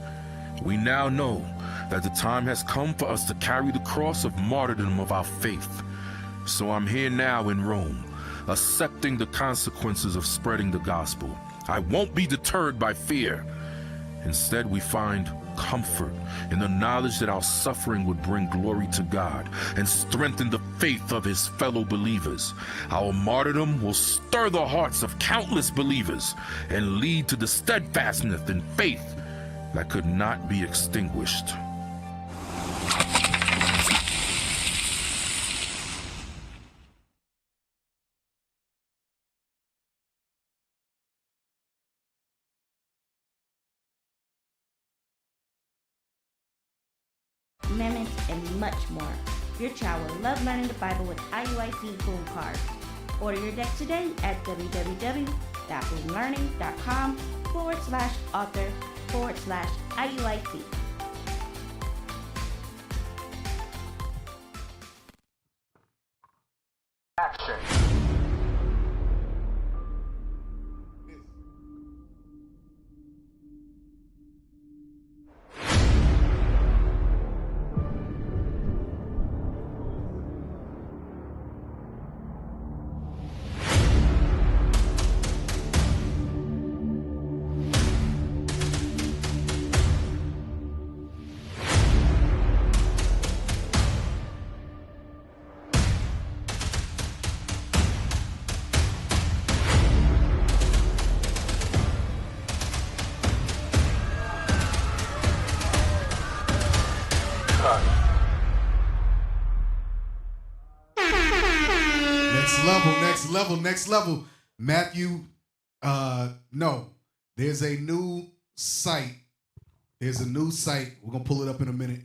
We now know that the time has come for us to carry the cross of martyrdom of our faith. So I'm here now in Rome, accepting the consequences of spreading the gospel. I won't be deterred by fear. Instead, we find comfort in the knowledge that our suffering would bring glory to God and strengthen the faith of his fellow believers. Our martyrdom will stir the hearts of countless believers and lead to the steadfastness in faith that could not be extinguished. Amendments, and much more. Your child will love learning the Bible with IUIC Gold Card. Order your deck today at www.bloomlearning.com/author/IUIC. Action. Next level. Matthew, no. There's a new site. There's a new site. We're going to pull it up in a minute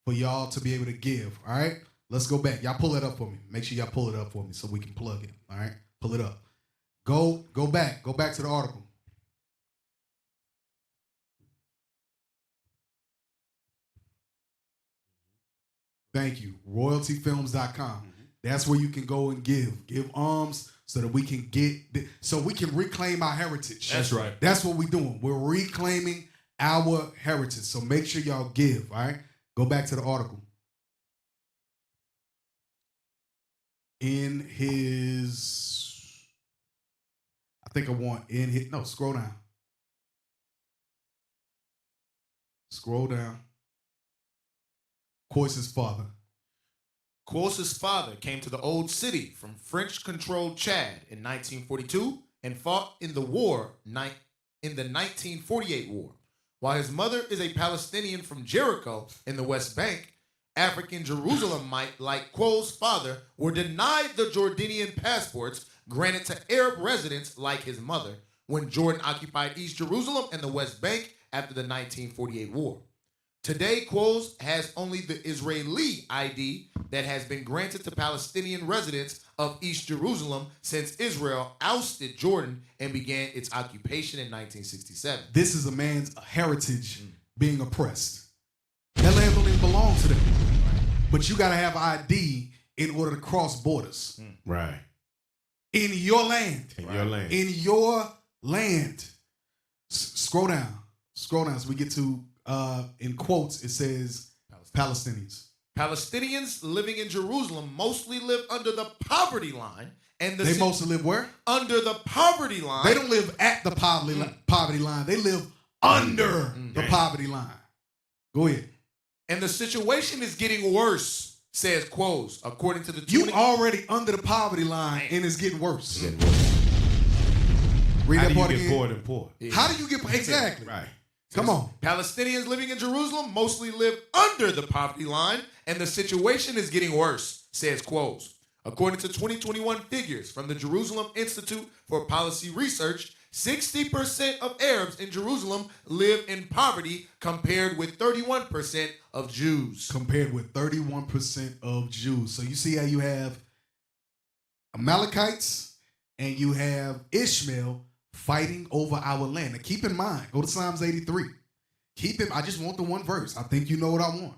for y'all to be able to give. All right? Let's go back. Y'all pull it up for me. Make sure y'all pull it up for me so we can plug it. All right? Pull it up. Go back. Go back to the article. Thank you. Royaltyfilms.com. That's where you can go and give alms so that we can reclaim our heritage. That's right. That's what we're doing. We're reclaiming our heritage. So make sure y'all give, all right? Go back to the article. Scroll down. Scroll down. Coyce's father. Quos's father came to the Old City from French-controlled Chad in 1942 and fought in the 1948 war. While his mother is a Palestinian from Jericho in the West Bank, African Jerusalemites like Quo's father were denied the Jordanian passports granted to Arab residents like his mother when Jordan occupied East Jerusalem and the West Bank after the 1948 war. Today, Quo's has only the Israeli ID that has been granted to Palestinian residents of East Jerusalem since Israel ousted Jordan and began its occupation in 1967. This is a man's heritage being oppressed. That land don't even belong to them. But you got to have ID in order to cross borders. Right. In your land. Your land. In your land. Scroll down. Scroll down so we get to, in quotes, it says Palestinians. Palestinians living in Jerusalem mostly live under the poverty line. And they mostly live where? Under the poverty line. They don't live at the poverty line. They live under the poverty line. Go ahead. And the situation is getting worse, says Quos, according to the... You already under the poverty line and it's getting worse. Read How that do you part get again. poor and poor? How do you get exactly? Right. Come on. Palestinians living in Jerusalem mostly live under the poverty line, and the situation is getting worse, says Quoles. According to 2021 figures from the Jerusalem Institute for Policy Research, 60% of Arabs in Jerusalem live in poverty compared with 31% of Jews. Compared with 31% of Jews. So you see how you have Amalekites and you have Ishmael fighting over our land. Now keep in mind, go to Psalms 83. I just want the one verse. I think you know what I want.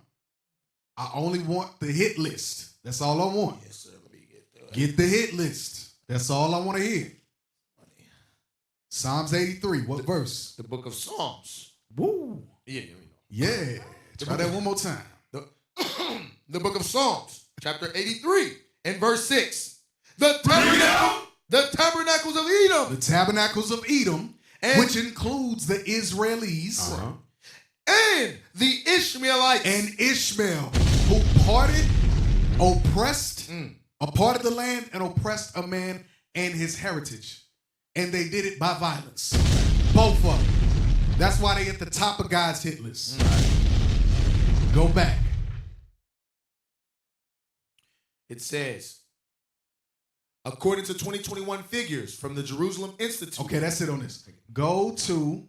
I only want the hit list. That's all I want. Yes, sir. Let me Get the hit list. That's all I want to hear. Psalms 83. What verse? The book of Psalms. Woo. Yeah. Try that one more time. The book of Psalms, chapter 83, and verse 6. The tabernacles of Edom. The tabernacles of Edom, And- which includes the Israelis And the Ishmaelites. and Ishmael, who parted the land and oppressed a man and his heritage. And they did it by violence. Both of them. That's why they at the top of God's hit list. Go back. It says, according to 2021 figures from the Jerusalem Institute. Okay, that's it on this. Go to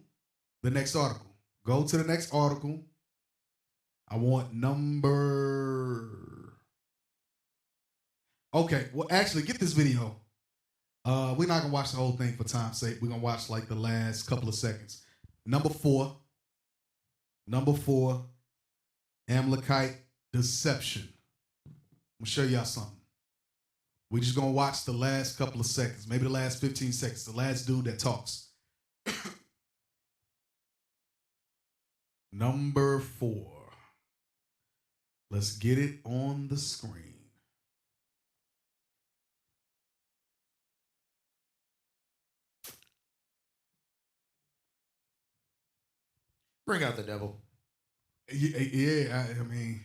the next article. Go to the next article. I want number. Okay, well, actually, get this video. We're not gonna watch the whole thing for time's sake. We're gonna watch like the last couple of seconds. Number four, Amalekite deception. I'm gonna show y'all something. We're just gonna watch the last couple of seconds, maybe the last 15 seconds, the last dude that talks. Number 4. Let's get it on the screen. Bring out the devil. Yeah, I mean,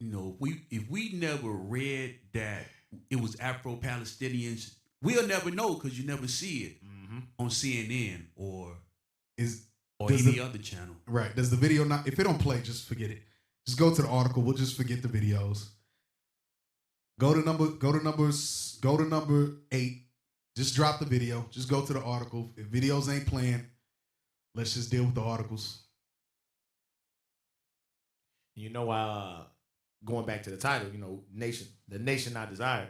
You know, if we never read that it was Afro-Palestinians, we'll never know because you never see it on CNN or any other channel. Right. Does the video not, if it don't play, just forget it. Just go to the article. We'll just forget the videos. Go to number 8. Just drop the video. Just go to the article. If videos ain't playing, let's just deal with the articles. You know, going back to the title, the nation not desired.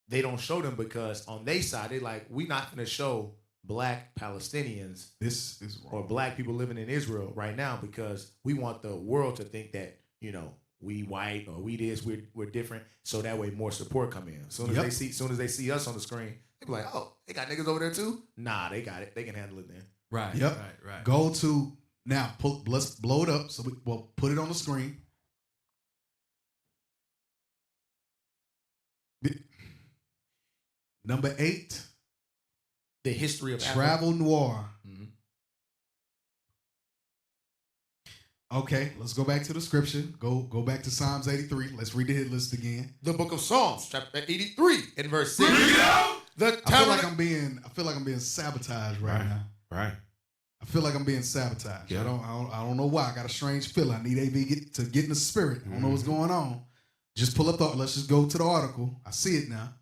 They don't show them because on their side, they like, we not gonna show black Palestinians This is wrong. or black people living in Israel right now because we want the world to think that, we white or we this, we're different. So that way more support come in. As soon as they see us on the screen, they be like, oh, they got niggas over there too? Nah, they got it. They can handle it then. Right. Yep. Right. Go to now. Let's blow it up. So we'll put it on the screen. Number 8. The history of Travel Noir. Mhm. Okay, let's go back to the scripture. Go back to Psalms 83. Let's read the hit list again. The book of Psalms, chapter 83, and verse 6. I feel like I'm being sabotaged right now. Right. I feel like I'm being sabotaged. Yeah. I don't know why. I got a strange feeling. I need AV to get in the spirit. I don't know what's going on. Just pull up let's just go to the article. I see it now.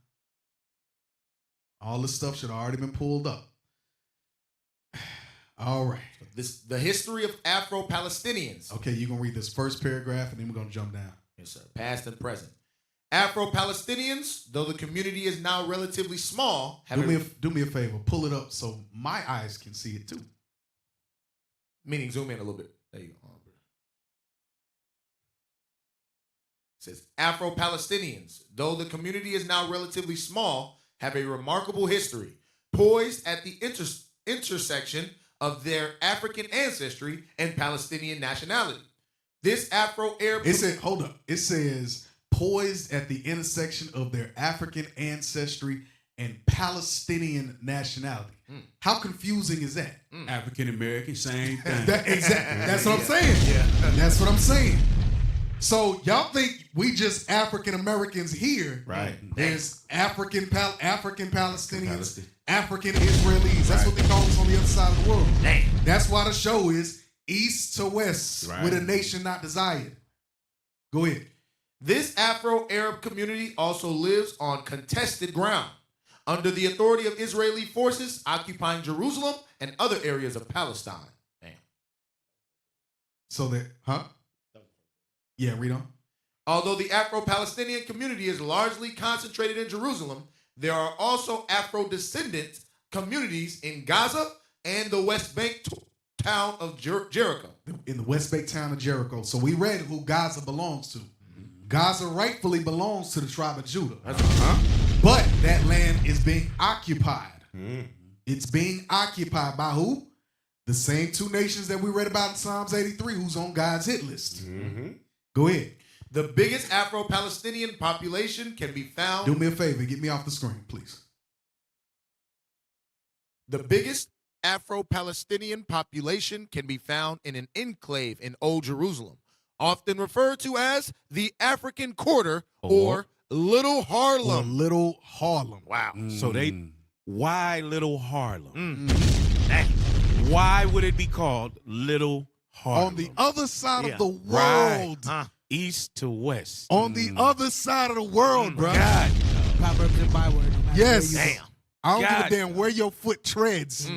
All this stuff should have already been pulled up. All right. The history of Afro-Palestinians. Okay, you're going to read this first paragraph and then we're going to jump down. Yes, sir. Past and present. Afro-Palestinians, though the community is now relatively small, Do me a favor. Pull it up so my eyes can see it too. meaning zoom in a little bit. There you go. It says, Afro-Palestinians, though the community is now relatively small, have a remarkable history, poised at the intersection of their African ancestry and Palestinian nationality. This Afro-Arab... Hold up. It says, poised at the intersection of their African ancestry and Palestinian nationality. How confusing is that? African American, same thing. Exactly. That's what I'm saying. Yeah. That's what I'm saying. So y'all think we just African Americans here? Right. There's African Palestinians, African Israelis. That's what they call us on the other side of the world. That's why the show is East to West with a nation not desired. Go ahead. This Afro-Arab community also lives on contested ground, under the authority of Israeli forces occupying Jerusalem and other areas of Palestine. So that, Yeah, read on. Although the Afro-Palestinian community is largely concentrated in Jerusalem, there are also Afro-descendant communities in Gaza and the West Bank town of Jericho. In the West Bank town of Jericho. So we read who Gaza belongs to. Gaza rightfully belongs to the tribe of Judah. But that land is being occupied. It's being occupied by who? The same two nations that we read about in Psalms 83, who's on God's hit list. Go ahead. The biggest Afro-Palestinian population can be found... Do me a favor, get me off the screen, please. The biggest Afro-Palestinian population can be found in an enclave in Old Jerusalem, often referred to as the African Quarter or Little Harlem. Or Little Harlem. Wow. So why Little Harlem? Why would it be called Little Harlem? On the other side of the world. East to west. On the other side of the world, bro. God. Proverbs and byword. No matter Yes. where you go. I don't give God. a damn where your foot treads.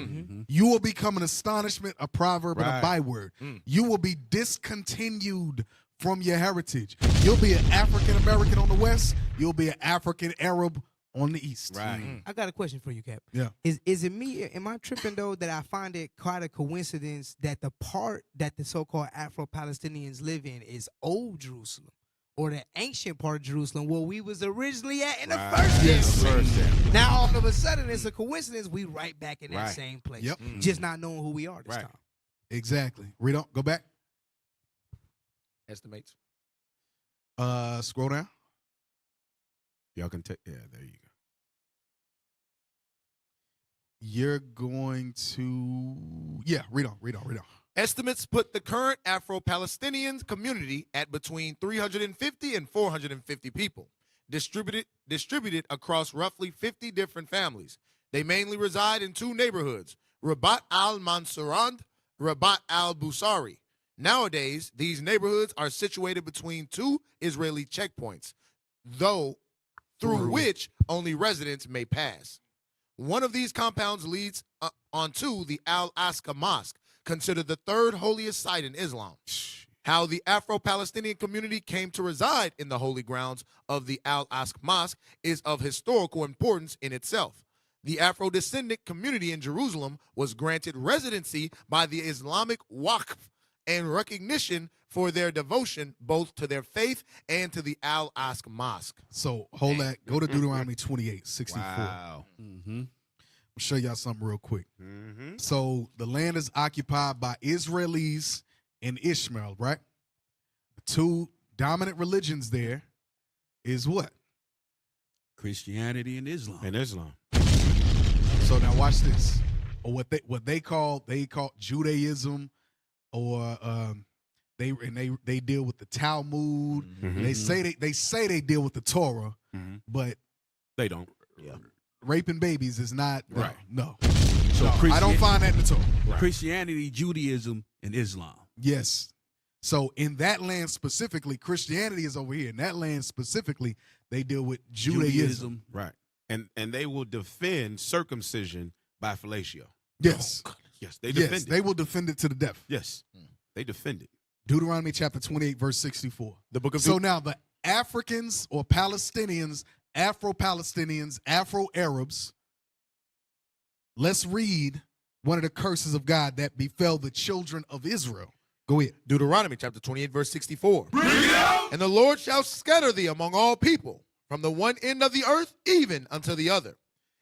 You will become an astonishment, a proverb, and a byword. You will be discontinued from your heritage. You'll be an African American on the west. You'll be an African Arab on the east. Right. I got a question for you, Cap. Yeah. Is it me? Am I tripping though that I find it quite a coincidence that the part that the so-called Afro-Palestinians live in is Old Jerusalem, or the ancient part of Jerusalem where we was originally at in the first place? Now all of a sudden it's a coincidence we right back in that same place. Yep. Just not knowing who we are this time. Exactly. Read on. Go back. Estimates. Scroll down. Y'all can take. Yeah, there you go. You're going to. Yeah. Read on. Estimates put the current Afro-Palestinian community at between 350 and 450 people, distributed across roughly 50 different families. They mainly reside in two neighborhoods, Rabat al-Mansurand, Rabat al-Busari. Nowadays, these neighborhoods are situated between two Israeli checkpoints, through which only residents may pass. One of these compounds leads onto the Al-Aqsa Mosque, considered the third holiest site in Islam. How the Afro-Palestinian community came to reside in the holy grounds of the Al-Aqsa Mosque is of historical importance in itself. The Afro-descendant community in Jerusalem was granted residency by the Islamic Waqf and recognition for their devotion both to their faith and to the Al-Aqsa Mosque. So hold that. Go to Deuteronomy 28:64. Wow. I'll show y'all something real quick. So the land is occupied by Israelis and Ishmael, right? The two dominant religions there is what? Christianity and Islam. And Islam. So now watch this. Or what they call Judaism, or they deal with the Talmud. They say they deal with the Torah, but They don't. raping babies is not Right. No. So No, I don't find that in the Torah. Christianity, Judaism, and Islam. Yes. So in that land specifically, Christianity is over here. In that land specifically, they deal with Judaism. Right. And they will defend circumcision by fellatio. Yes. Yes, they defend Yes, it. they will defend it to the death. Yes, they defend it. Deuteronomy chapter 28, verse 64. The book of So now the Africans or Palestinians, Afro-Palestinians, Afro-Arabs, let's read one of the curses of God that befell the children of Israel. Go ahead. Deuteronomy chapter 28, verse 64. And the Lord shall scatter thee among all people, from the one end of the earth even unto the other.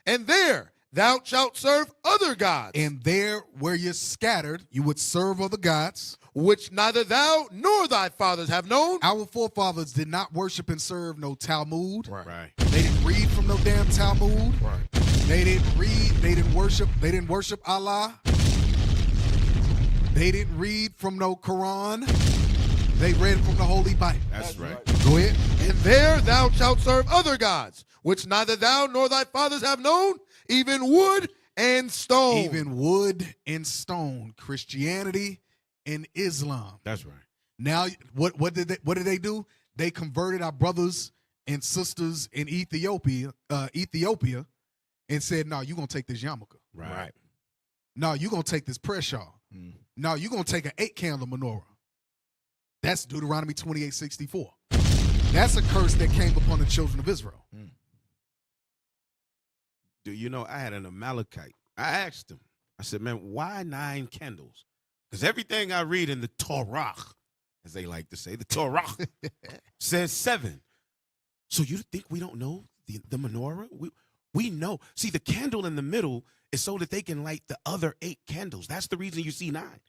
And there thou shalt serve other gods. And there where you're scattered, you would serve other gods, which neither thou nor thy fathers have known. Our forefathers did not worship and serve no Talmud. Right. They didn't read from no damn Talmud. Right. They didn't read, they didn't worship Allah. They didn't read from no Quran. They read from the Holy Bible. That's right. Go ahead. And there thou shalt serve other gods, which neither thou nor thy fathers have known, even wood and stone. Even wood and stone. Christianity and Islam. That's right. Now, what did they do? They converted our brothers and sisters in Ethiopia, and said, "No, you're gonna take this yarmulke. Right. No, you're gonna take this prayer shawl. No, you're gonna take an 8-candle menorah." That's Deuteronomy 28:64. That's a curse that came upon the children of Israel. Do you know I had an Amalekite? I asked him. I said, "Man, why 9 candles?" Because everything I read in the Torah, as they like to say, the Torah says 7. So you think we don't know the menorah? We know. See, the candle in the middle is so that they can light the other 8 candles. That's the reason you see 9.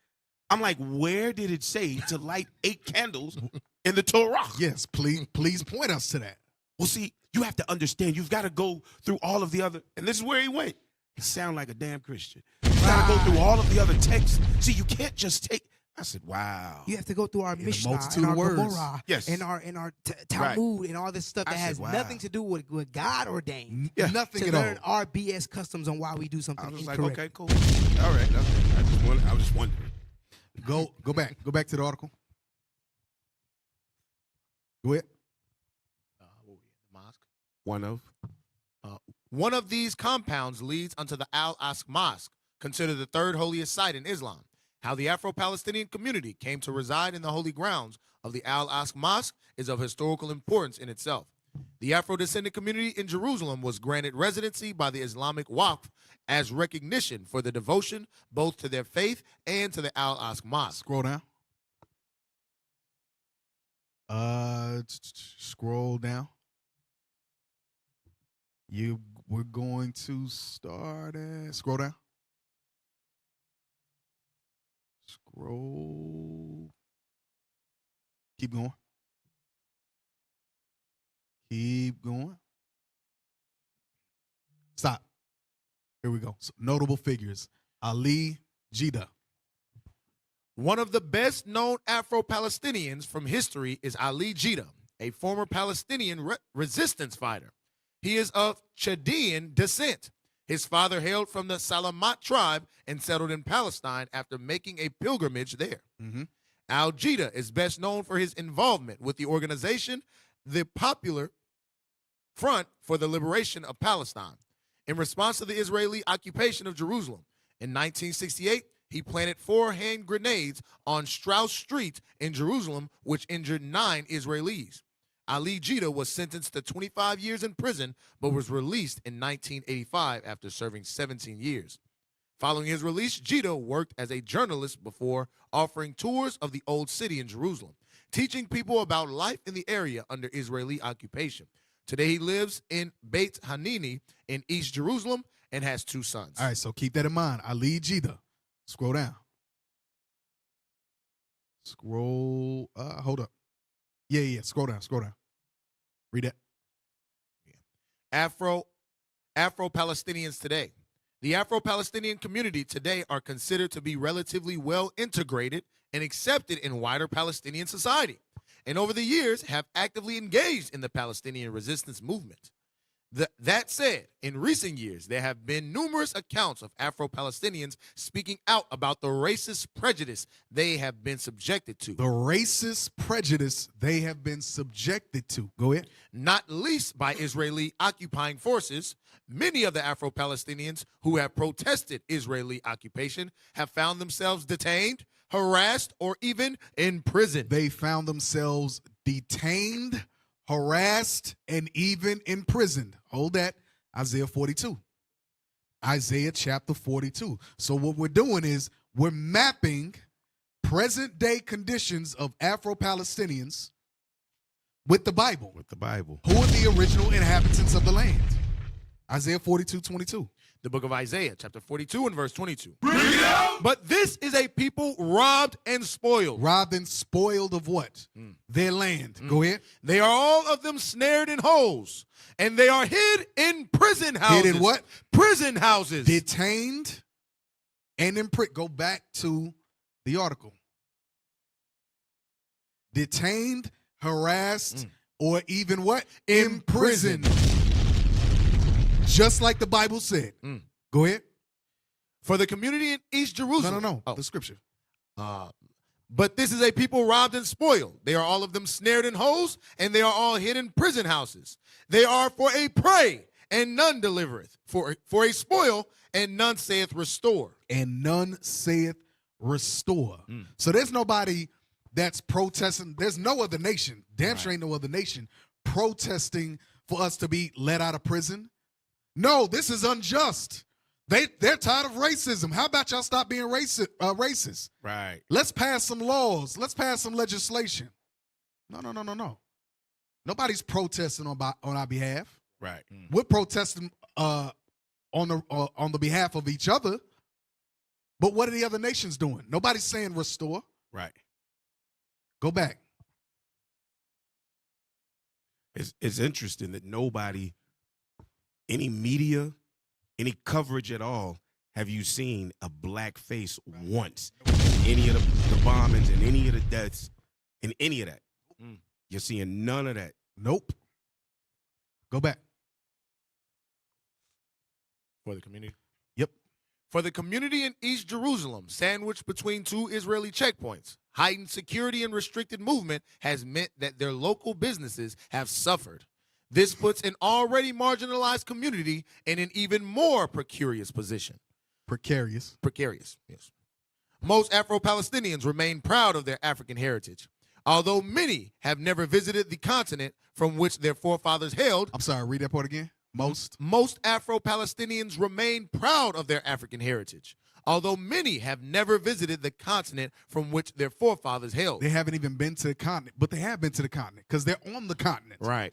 I'm like, where did it say to light 8 candles in the Torah? Yes, please point us to that. Well, see, you have to understand. You've got to go through all of the other, and this is where he went. He sound like a damn Christian. You got to go through all of the other texts. See, you can't just take. I said, wow. You have to go through our Mishnah multitude and our of words. Gemara Yes. and our Talmud and all this stuff that I has said, wow. nothing to do with what God ordained. Nothing To at learn all. our BS customs on why we do something I was incorrect. like, okay, cool. All right. I was just wondering. Go back to the article. Go ahead. Mosque. One of these compounds leads unto the Al-Aqsa Mosque, considered the third holiest site in Islam. How the Afro-Palestinian community came to reside in the holy grounds of the Al-Aqsa Mosque is of historical importance in itself. The Afro-descendant community in Jerusalem was granted residency by the Islamic Waqf as recognition for the devotion both to their faith and to the Al-Aqsa Mosque. Scroll down. Scroll down. We're going to start at. Scroll down. Scroll. Keep going. Keep going. Stop. Here we go. So, notable figures. Ali Jida. One of the best known Afro-Palestinians from history is Ali Jida, a former Palestinian resistance fighter. He is of Chaldean descent. His father hailed from the Salamat tribe and settled in Palestine after making a pilgrimage there. Al Jida is best known for his involvement with the organization, the Popular Front for the Liberation of Palestine. In response to the Israeli occupation of Jerusalem in 1968, he planted 4 hand grenades on Strauss Street in Jerusalem, which injured 9 Israelis. Ali Jida was sentenced to 25 years in prison, but was released in 1985 after serving 17 years. Following his release, Jida worked as a journalist before offering tours of the Old City in Jerusalem, teaching people about life in the area under Israeli occupation. Today he lives in Beit Hanini in East Jerusalem and has 2 sons. All right, so keep that in mind. Ali Jida. Scroll down. Scroll. Hold up. Yeah. Scroll down. Read that. Afro-Palestinians today. The Afro-Palestinian community today are considered to be relatively well integrated and accepted in wider Palestinian society, and over the years have actively engaged in the Palestinian resistance movement. That said, in recent years, there have been numerous accounts of Afro-Palestinians speaking out about the racist prejudice they have been subjected to. The racist prejudice they have been subjected to. Go ahead. Not least by Israeli occupying forces. Many of the Afro-Palestinians who have protested Israeli occupation have found themselves detained, harassed, or even imprisoned. They found themselves detained, harassed, and even imprisoned. Hold that. Isaiah 42. Isaiah chapter 42. So what we're doing is we're mapping present day conditions of Afro-Palestinians with the Bible. With the Bible. Who are the original inhabitants of the land? Isaiah 42:22. The book of Isaiah, chapter 42 and verse 22. Bring it out! But this is a people robbed and spoiled. Robbed and spoiled of what? Their land. Go ahead. They are all of them snared in holes, and they are hid in prison houses. Hid in what? Prison houses. Detained and in prison. Go back to the article. detained, harassed, or even what? Imprisoned. Just like the Bible said. Go ahead. For the community in East Jerusalem. No. Oh. The scripture. But this is a people robbed and spoiled. They are all of them snared in holes, and they are all hid in prison houses. They are for a prey, and none delivereth. For a spoil, and none saith restore. And none saith restore. So there's nobody that's protesting. There's no other nation. Damn sure ain't no other nation protesting for us to be let out of prison. No, this is unjust. They're tired of racism. How about y'all stop being racist? Right. Let's pass some laws. Let's pass some legislation. No. Nobody's protesting on our behalf. Right. We're protesting on the behalf of each other. But what are the other nations doing? Nobody's saying restore. Right. Go back. It's interesting that nobody, any media, any coverage at all, have you seen a black face once in any of the bombings and any of the deaths and any of that? You're seeing none of that. Nope. Go back. For the community? Yep. For the community in East Jerusalem, sandwiched between two Israeli checkpoints, heightened security and restricted movement has meant that their local businesses have suffered. This puts an already marginalized community in an even more precarious position. Precarious, yes. Most Afro-Palestinians remain proud of their African heritage, although many have never visited the continent from which their forefathers hailed. I'm sorry, read that part again. Most Afro-Palestinians remain proud of their African heritage, although many have never visited the continent from which their forefathers hailed. They haven't even been to the continent, but they have been to the continent because they're on the continent. Right.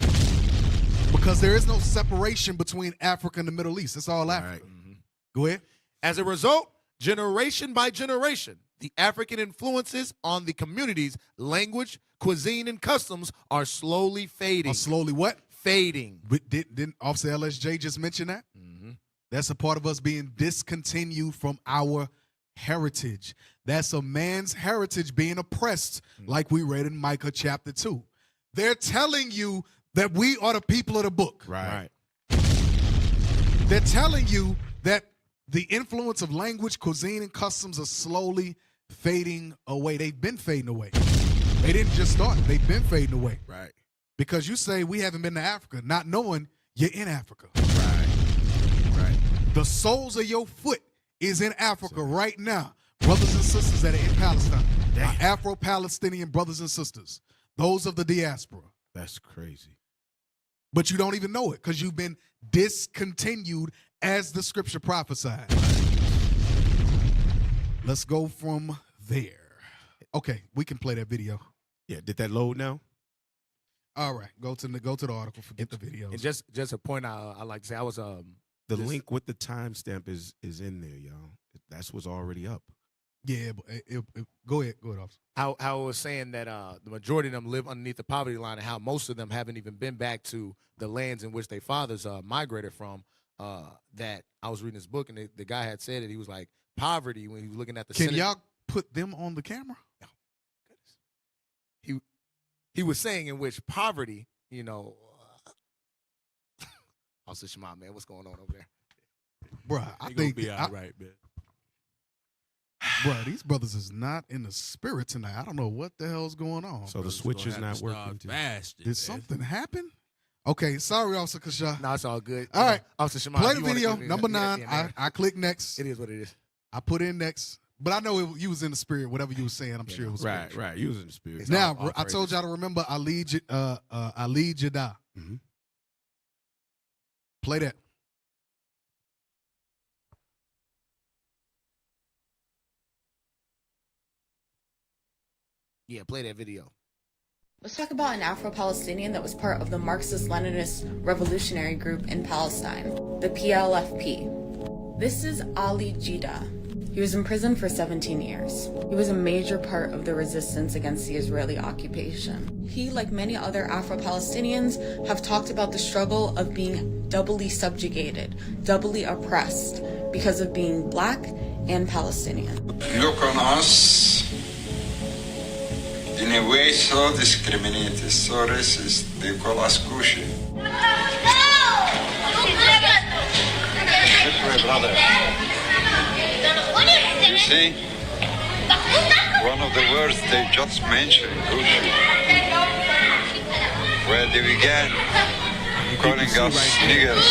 Because there is no separation between Africa and the Middle East. It's all Africa. Right. Go ahead. As a result, generation by generation, the African influences on the community's language, cuisine, and customs are slowly fading. Slowly what? Fading. But didn't Officer LSJ just mention that? That's a part of us being discontinued from our heritage. That's a man's heritage being oppressed, like we read in Micah chapter 2. They're telling you that we are the people of the book. Right. They're telling you that the influence of language, cuisine, and customs are slowly fading away. They've been fading away. They didn't just start. They've been fading away. Right. Because you say we haven't been to Africa, not knowing you're in Africa. Right. The soles of your foot is in Africa right now. Brothers and sisters that are in Palestine. Our Afro-Palestinian brothers and sisters. Those of the diaspora. That's crazy. But you don't even know it because you've been discontinued as the scripture prophesied. Let's go from there. Okay, we can play that video. Yeah, did that load now? All right, go to the article. Forget the videos. And just a point I like to say, I was The link with the timestamp is in there, y'all. That's what's already up. Yeah, but go ahead, officer. How I was saying that the majority of them live underneath the poverty line, and how most of them haven't even been back to the lands in which their fathers migrated from. That I was reading this book, and the guy had said it. He was like, poverty, when he was looking at the Can Senate, y'all put them on the camera? he was saying in which poverty, you know, Officer Shema, man, what's going on over there? Bruh, I think be all right, man. Bruh, these brothers is not in the spirit tonight. I don't know what the hell's going on. So the switch is not working. Did something happen? Okay, sorry, Officer Kasha. No, it's all good. All right. Officer Shema, play the video, number 9. I click next. It is what it is. I put in next. But I know you was in the spirit. Whatever you were saying, I'm sure it was right. You was in the spirit. It's now, I told y'all to remember Ali Jada. Play that. Yeah, play that video. Let's talk about an Afro-Palestinian that was part of the Marxist-Leninist revolutionary group in Palestine, the PLFP. This is Ali Jida. He was in prison for 17 years. He was a major part of the resistance against the Israeli occupation. He, like many other Afro-Palestinians, have talked about the struggle of being doubly subjugated, doubly oppressed, because of being Black and Palestinian. Look on us in a way so discriminated, so racist, they call us Kushi. This way, brother. You see, one of the words they just mentioned, Kushi, where they began calling us niggers,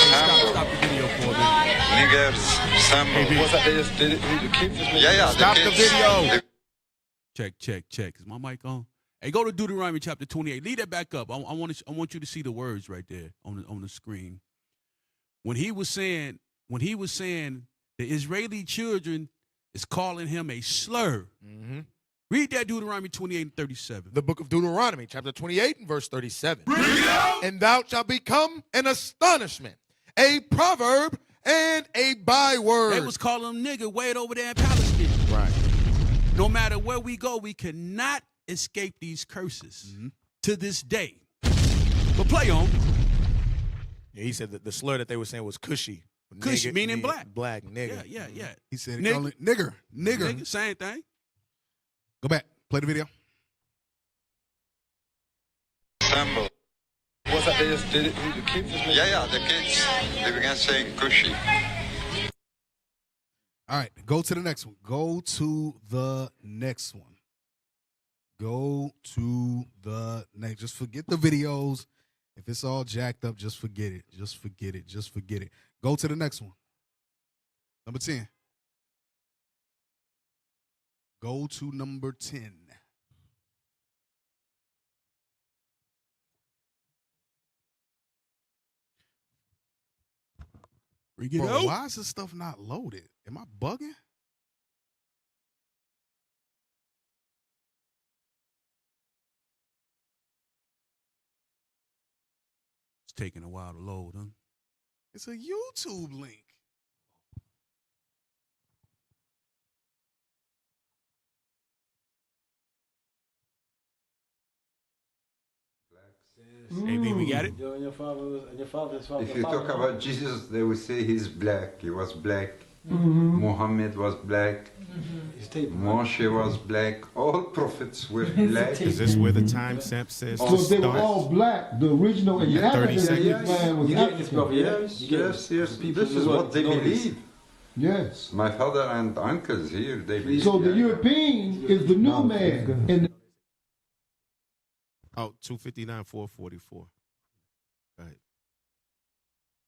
niggers, sample. Was that the kids? Yeah, Stop the video. Check. Is my mic on? Hey, go to Deuteronomy chapter 28. Leave that back up. I want you to see the words right there on the screen. When he was saying the Israeli children is calling him a slur. Mm-hmm. Read that Deuteronomy 28 and 37. The book of Deuteronomy, chapter 28 and verse 37. And thou shalt become an astonishment, a proverb, and a byword. They was calling him nigga way over there in Palestine. Right. No matter where we go, we cannot escape these curses to this day. But play on. Yeah, he said that the slur that they were saying was cushy. Cushy, meaning black. Black, nigga. Yeah. He said Nigger. nigger. Same thing. Go back. Play the video. Sample. Was that the kids? Yeah, the kids, they began saying Kushi. All right, go to the next one. Go to the next one. Just forget the videos. If it's all jacked up, just forget it. Just forget it. Go to the next one. Number 10. Go to number 10. Bro, why is this stuff not loaded? Am I bugging? It's taking a while to load, huh? It's a YouTube link. AB, we got it? If you talk about Jesus, they will say he's black. He was black. Muhammad was black. Moshe was black. All prophets were black. Is this where the timestamp says So to they were start? all black. The original inhabitants of this land was African. Yes. This is what they believe. Yes. My father and uncles here, they believe. So the European is the new man. And Oh, 259, 444. Go ahead.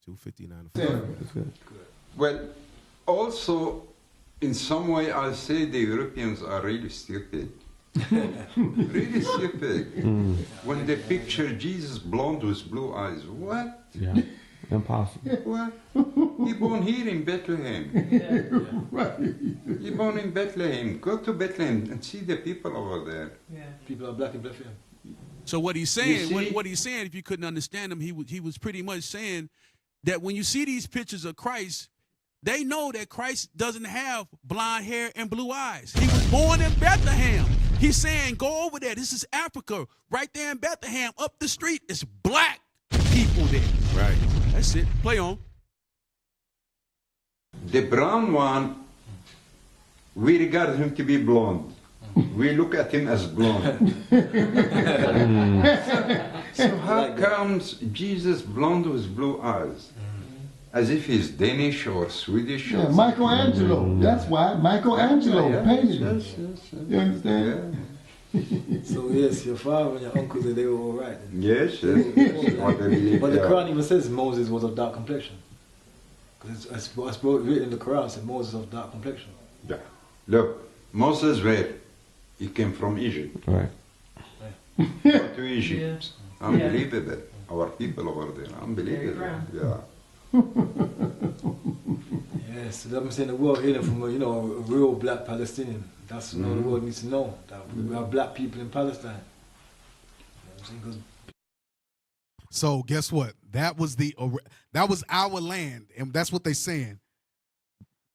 259. 444. Well, also, in some way, I'll say the Europeans are really stupid. Really stupid. When they picture Jesus blonde with blue eyes, what? Yeah, impossible. What? He born here in Bethlehem. He born in Bethlehem. Go to Bethlehem and see the people over there. People are black in Bethlehem. So what he's saying, what he's saying, if you couldn't understand him, he was pretty much saying that when you see these pictures of Christ, they know that Christ doesn't have blonde hair and blue eyes. He was born in Bethlehem. He's saying, go over there. This is Africa. Right there in Bethlehem, up the street, it's black people there. Right. That's it. Play on. The brown one, we regard him to be blonde. We look at him as blonde. So how comes Jesus blonde with blue eyes? As if he's Danish or Swedish. yeah, Michelangelo. That's why Michelangelo painted him. You understand? So yes, your father and your uncles, they were all right. Yes. But the Quran even says Moses was of dark complexion. Because it's written in the Quran, it said Moses of dark complexion. Yeah. Look, Moses where? He came from Egypt. Right. Go to Egypt. Yeah. Unbelievable. Our people over there, unbelievable. Yeah. Yes, so I'm saying the world healing from a real black Palestinian. That's what the world needs to know. That we are black people in Palestine. You know what I'm saying? So guess what? That was our land, and that's what they're saying.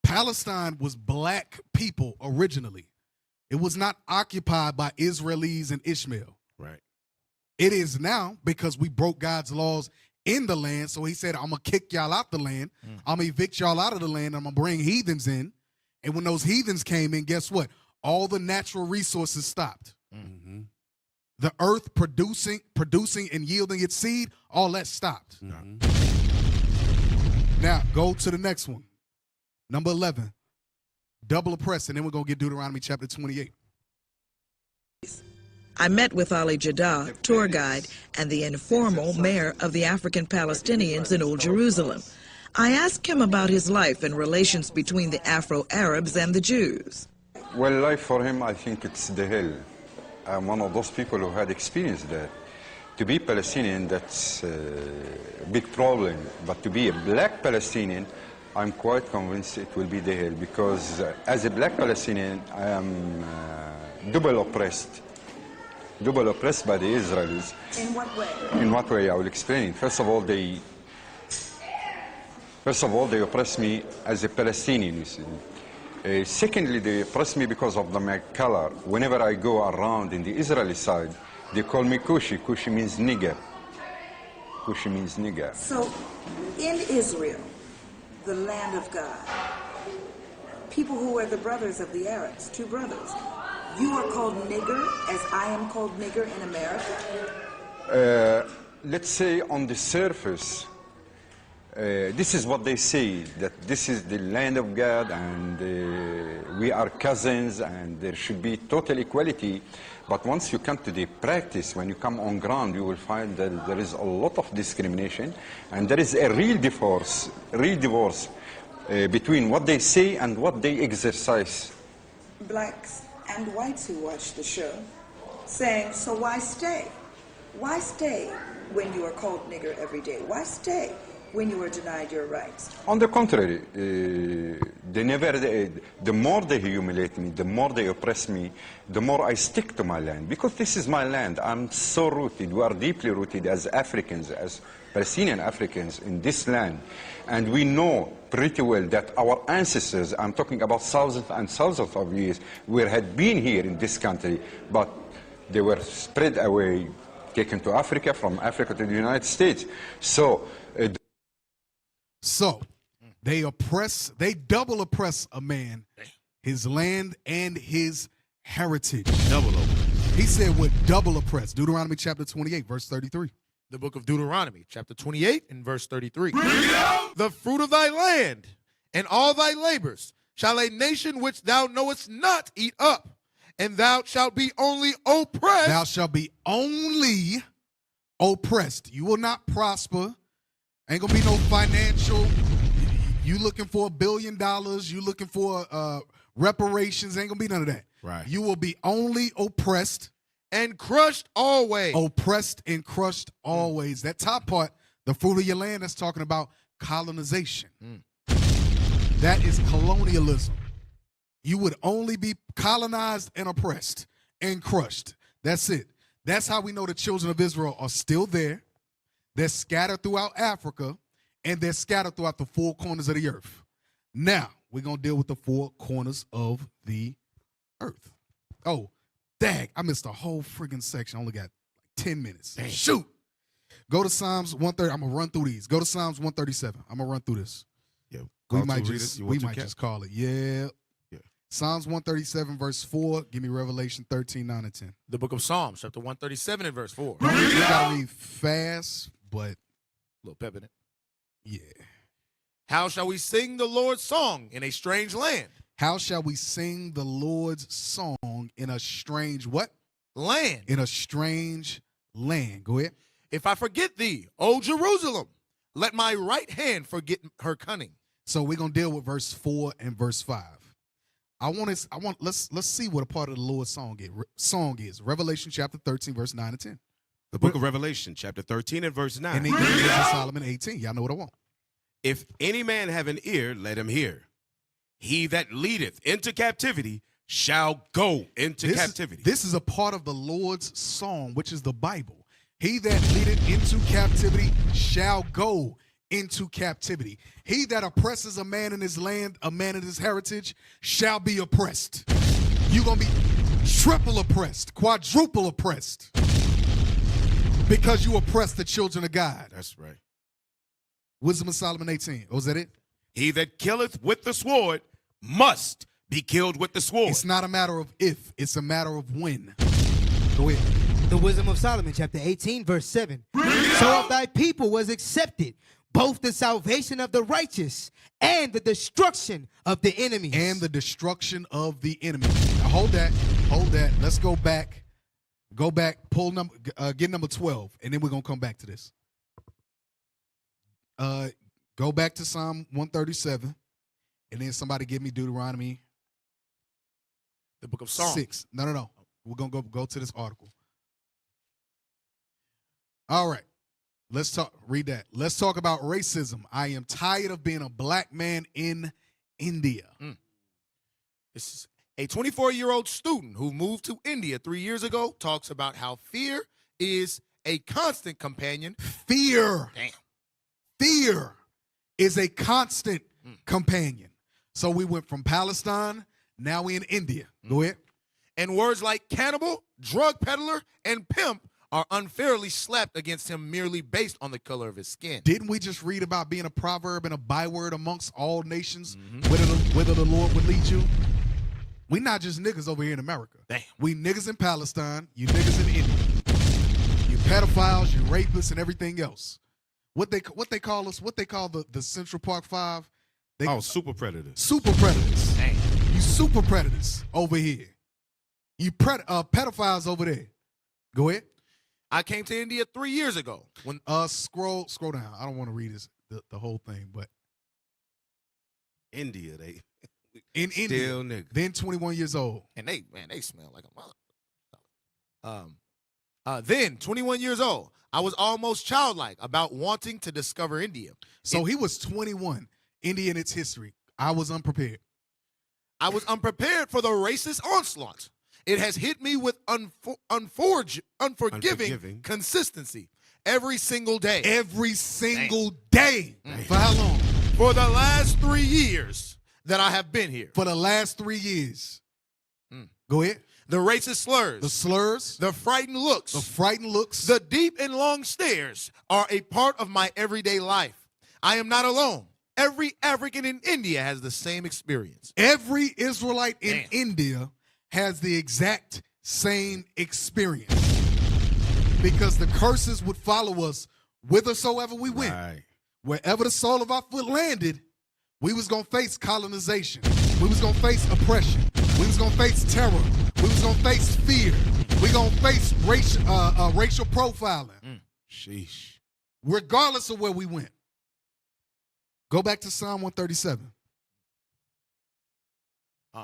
Palestine was black people originally. It was not occupied by Israelis and Ishmael. Right. It is now because we broke God's laws in the land. So he said, I'm going to kick y'all out the land. I'm going to evict y'all out of the land. I'm going to bring heathens in. And when those heathens came in, guess what? All the natural resources stopped. Mm-hmm. the earth producing and yielding its seed, all that stopped. Now, go to the next one. Number 11, double oppressed, and then we're going to get Deuteronomy chapter 28. I met with Ali Jaddah, tour guide, and the informal mayor of the African Palestinians in Old Jerusalem. I asked him about his life and relations between the Afro-Arabs and the Jews. Well, life for him, I think it's the hell. I'm one of those people who had experienced that. To be Palestinian, that's a big problem. But to be a black Palestinian, I'm quite convinced it will be the hell. Because as a black Palestinian, I am double oppressed. Double oppressed by the Israelis. In what way? In what way? I will explain it. First of all, they oppress me as a Palestinian, you see. Secondly, they oppress me because of my color. Whenever I go around in the Israeli side, they call me Kushi. Kushi means nigger. Kushi means nigger. So, in Israel, the land of God, people who are the brothers of the Arabs, two brothers, you are called nigger as I am called nigger in America? Let's say on the surface, this is what they say, that this is the land of God and we are cousins and there should be total equality. But once you come to the practice, when you come on ground, you will find that there is a lot of discrimination and there is a real divorce between what they say and what they exercise. Blacks and whites who watch the show saying, so why stay? Why stay when you are called nigger every day? Why stay when you are denied your rights? On the contrary, the more they humiliate me, the more they oppress me, the more I stick to my land. Because this is my land. I'm so rooted. We are deeply rooted as Africans, as Palestinian Africans in this land. And we know pretty well that our ancestors, I'm talking about thousands and thousands of years, had been here in this country, but they were spread away, taken to Africa, from Africa to the United States. So they double oppress a man, his land and his heritage. Double oppress. He said what double oppress. Deuteronomy chapter 28, verse 33. The book of Deuteronomy, chapter 28 and verse 33. The fruit of thy land and all thy labors shall a nation which thou knowest not eat up, and thou shalt be only oppressed. Thou shalt be only oppressed. You will not prosper. Ain't gonna be no financial. You looking for $1 billion. You looking for reparations. Ain't gonna be none of that. Right. You will be only oppressed. And crushed always. Oppressed and crushed always. That top part, the fruit of your land, that's talking about colonization. That is colonialism. You would only be colonized and oppressed and crushed. That's it. That's how we know the children of Israel are still there. They're scattered throughout Africa, and they're scattered throughout the four corners of the earth. Now, we're going to deal with the four corners of the earth. Oh, dang, I missed a whole friggin' section. I only got like 10 minutes. Dang. Shoot. Go to Psalms 130. I'm going to run through these. Go to Psalms 137. I'm going to run through this. Yeah, we might just call it. Yeah. Psalms 137, verse 4. Give me Revelation 13, 9, and 10. The book of Psalms, chapter 137 and verse 4. You got to read fast, but a little pep in it. Yeah. How shall we sing the Lord's song in a strange land? How shall we sing the Lord's song in a strange what? Land. In a strange land. Go ahead. If I forget thee, O Jerusalem, let my right hand forget her cunning. So we're gonna deal with verse 4 and verse 5. Let's see what a part of the Lord's song is. Revelation chapter 13, verse 9 and 10. The book of Revelation, chapter 13 and verse 9. And then Wisdom of Solomon 18. Y'all know what I want. If any man have an ear, let him hear. He that leadeth into captivity shall go into captivity. This is a part of the Lord's song, which is the Bible. He that leadeth into captivity shall go into captivity. He that oppresses a man in his land, a man in his heritage, shall be oppressed. You're going to be triple oppressed, quadruple oppressed, because you oppress the children of God. That's right. Wisdom of Solomon 18. Was that it? He that killeth with the sword must be killed with the sword. It's not a matter of if, it's a matter of when. Go ahead. The Wisdom of Solomon, chapter 18, verse 7. So of thy people was accepted both the salvation of the righteous and the destruction of the enemies. And the destruction of the enemy. Now hold that. Let's go back. Pull number, get number 12, and then we're gonna come back to this. Go back to Psalm 137, and then somebody give me Deuteronomy. The book of Psalms. 6. No. We're gonna go to this article. All right. Let's talk. Read that. Let's talk about racism. I am tired of being a black man in India. This is a 24-year-old student who moved to India 3 years ago talks about how fear is a constant companion. Fear. Damn. Fear is a constant companion. So we went from Palestine, now we in India. Go ahead. And words like cannibal, drug peddler, and pimp are unfairly slapped against him merely based on the color of his skin. Didn't we just read about being a proverb and a byword amongst all nations, whither the Lord would lead you? We not just niggas over here in America. Damn. We niggas in Palestine, you niggas in India. You pedophiles, you rapists, and everything else. What they call us, what they call the Central Park Five? Super predators. Super predators. Damn. You super predators over here. You pedophiles over there. Go ahead. I came to India 3 years ago. When Scroll down. I don't want to read the whole thing, but India, they in still India, niggas. then 21 years old. and they smell like a mother. Then 21 years old, I was almost childlike about wanting to discover India. So he was 21. India and its history. I was unprepared. I was unprepared for the racist onslaught. It has hit me with unforgiving consistency every single day. Every single day. For how long? For the last 3 years that I have been here. For the last 3 years. Go ahead. The racist slurs. The slurs. The frightened looks. The frightened looks. The deep and long stares are a part of my everyday life. I am not alone. Every African in India has the same experience. Every Israelite in India has the exact same experience. Because the curses would follow us whithersoever we went. Right. Wherever the sole of our foot landed, we was going to face colonization. We was going to face oppression. We was going to face terror. We was going to face fear. We going to face racial profiling. Sheesh. Regardless of where we went. Go back to Psalm 137.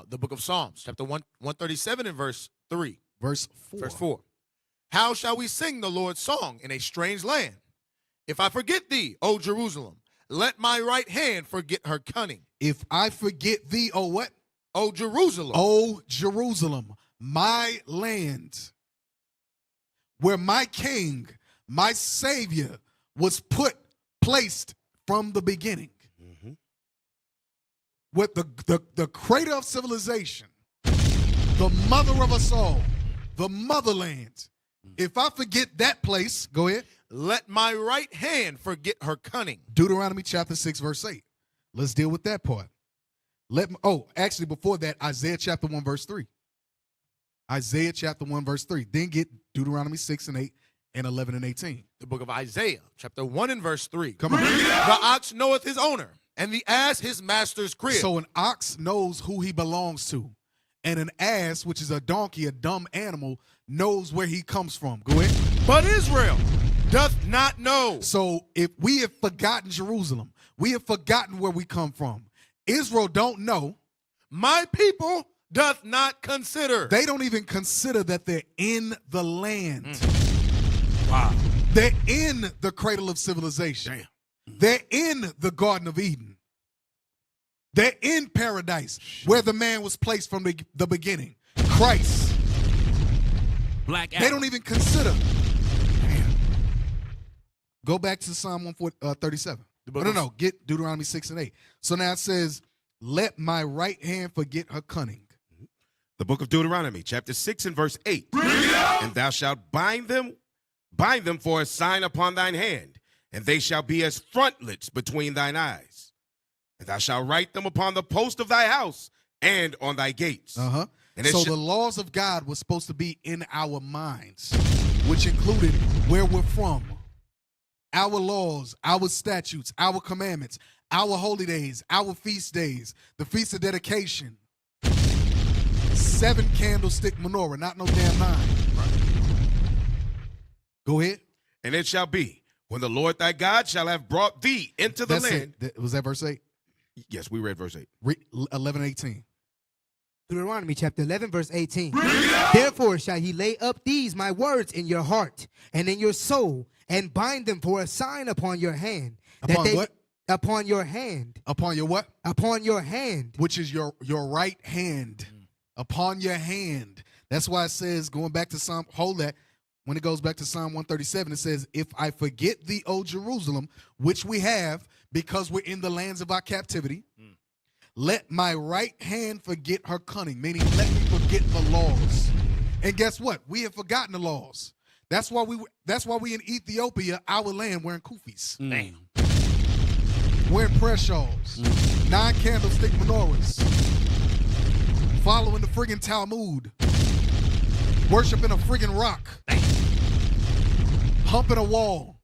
The book of Psalms, chapter 137 and verse 3. Verse 4. Verse 4. How shall we sing the Lord's song in a strange land? If I forget thee, O Jerusalem, let my right hand forget her cunning. If I forget thee, O what? O Jerusalem. O Jerusalem, my land, where my king, my savior, was placed from the beginning. With the crater of civilization, the mother of us all, the motherland. If I forget that place, go ahead. Let my right hand forget her cunning. Deuteronomy chapter 6, verse 8. Let's deal with that part. Actually, before that, Isaiah chapter 1, verse 3. Isaiah chapter 1, verse 3. Then get Deuteronomy 6 and 8 and 11 and 18. The book of Isaiah, chapter 1 and verse 3. Come on. The ox knoweth his owner, and the ass his master's crib. So an ox knows who he belongs to. And an ass, which is a donkey, a dumb animal, knows where he comes from. Go ahead. But Israel doth not know. So if we have forgotten Jerusalem, we have forgotten where we come from. Israel don't know. My people doth not consider. They don't even consider that they're in the land. Wow. They're in the cradle of civilization. Damn. They're in the Garden of Eden. They're in paradise, where the man was placed from the beginning. Christ. Black They don't even consider. Damn. Go back to Psalm 137. No. Get Deuteronomy 6 and 8. So now it says, let my right hand forget her cunning. The book of Deuteronomy, chapter 6 and verse 8. And thou shalt bind them for a sign upon thine hand, and they shall be as frontlets between thine eyes. And thou shalt write them upon the post of thy house and on thy gates. And so the laws of God were supposed to be in our minds. which included where we're from, our laws, our statutes, our commandments, our holy days, our feast days, the feast of dedication, 7 candlestick menorah, not no damn 9. Go ahead. And it shall be, when the Lord thy God shall have brought thee into the land. Was that verse 8? Yes, we read verse 8. 11, 18. Deuteronomy chapter 11, verse 18. Therefore shall he lay up these my words in your heart and in your soul, and bind them for a sign upon your hand. Upon what? Upon your hand. Upon your what? Upon your hand. Which is your right hand. Upon your hand. That's why it says, going back to Psalm, hold that. When it goes back to Psalm 137, it says, if I forget thee, O Jerusalem, which we have because we're in the lands of our captivity, let my right hand forget her cunning, meaning let me forget the laws. And guess what? We have forgotten the laws. That's why we in Ethiopia, our land, wearing kufis. Damn. Wearing prayer shawls. 9 candlestick menorahs. Following the friggin' Talmud. Worshiping a friggin' rock. Humping a wall.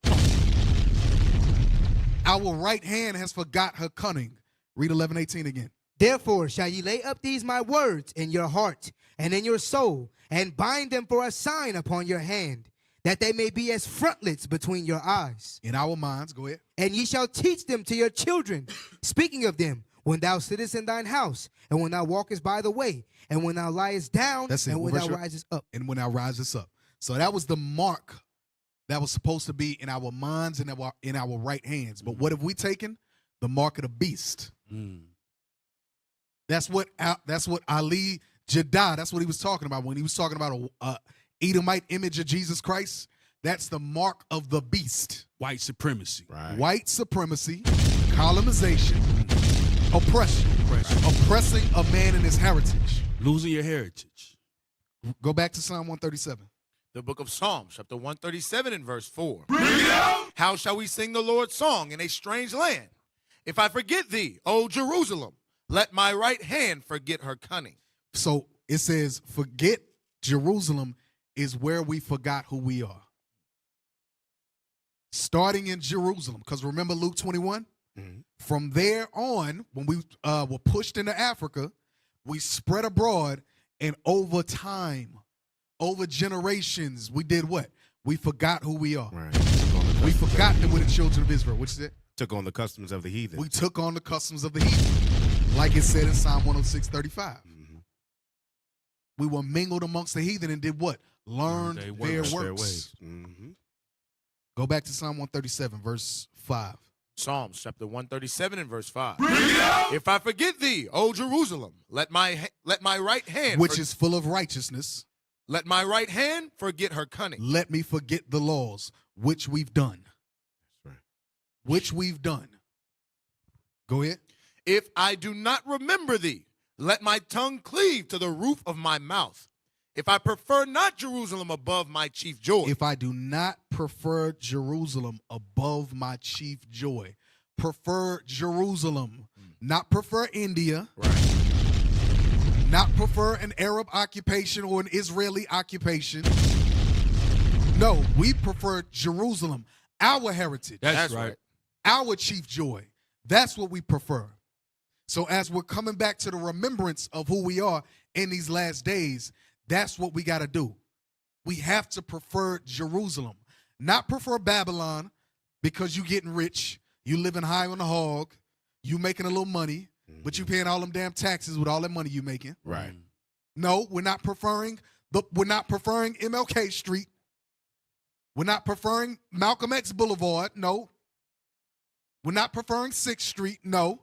Our right hand has forgot her cunning. Read 11:18 again. Therefore shall ye lay up these my words in your heart and in your soul, and bind them for a sign upon your hand, that they may be as frontlets between your eyes. In our minds, go ahead. And ye shall teach them to your children, speaking of them, when thou sittest in thine house, and when thou walkest by the way, and when thou liest down, and when thou risest up. And when thou risest up. So that was the mark that was supposed to be in our minds and in our right hands. But what have we taken? The mark of the beast. That's what Ali Jeddah, that's what he was talking about when he was talking about a Edomite image of Jesus Christ. That's the mark of the beast. White supremacy. Right. White supremacy, colonization, oppression, oppressing a man and his heritage. Losing your heritage. Go back to Psalm 137. The book of Psalms, chapter 137 and verse 4. How shall we sing the Lord's song in a strange land? If I forget thee, O Jerusalem, let my right hand forget her cunning. So it says, forget Jerusalem is where we forgot who we are. Starting in Jerusalem, because remember Luke 21? From there on, when we were pushed into Africa, we spread abroad, and over time, over generations, we did what? We forgot who we are. Right. We forgot that we're the children of Israel. Which is it? Took on the customs of the heathen. We took on the customs of the heathen. Like it said in Psalm 106:35. We were mingled amongst the heathen and did what? Learned their works. Go back to Psalm 137, verse 5. Psalms chapter 137 and verse 5. If I forget thee, O Jerusalem, let my right hand, which is full of righteousness, let my right hand forget her cunning. Let me forget the laws which we've done. That's right. Which we've done. Go ahead. If I do not remember thee, let my tongue cleave to the roof of my mouth. If I prefer not Jerusalem above my chief joy. If I do not prefer Jerusalem above my chief joy. Prefer Jerusalem. Not prefer India. Right. Not prefer an Arab occupation or an Israeli occupation. No, we prefer Jerusalem. Our heritage. That's right. Our chief joy. That's what we prefer. So as we're coming back to the remembrance of who we are in these last days, that's what we got to do. We have to prefer Jerusalem, not prefer Babylon because you getting rich, you living high on the hog, you making a little money, but you paying all them damn taxes with all that money you making. Right. No, we're not preferring MLK Street. We're not preferring Malcolm X Boulevard. No. We're not preferring 6th Street. No.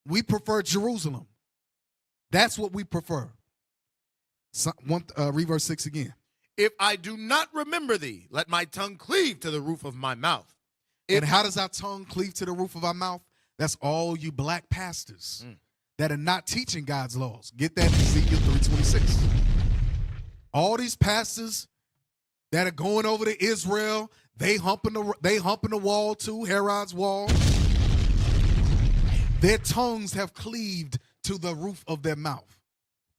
We prefer Jerusalem. That's what we prefer. Read verse 6 again. If I do not remember thee, let my tongue cleave to the roof of my mouth. And how does our tongue cleave to the roof of our mouth? That's all you black pastors that are not teaching God's laws. Get that in Ezekiel 3:26. All these pastors that are going over to Israel, they humping the wall too, Herod's wall. Their tongues have cleaved to the roof of their mouth.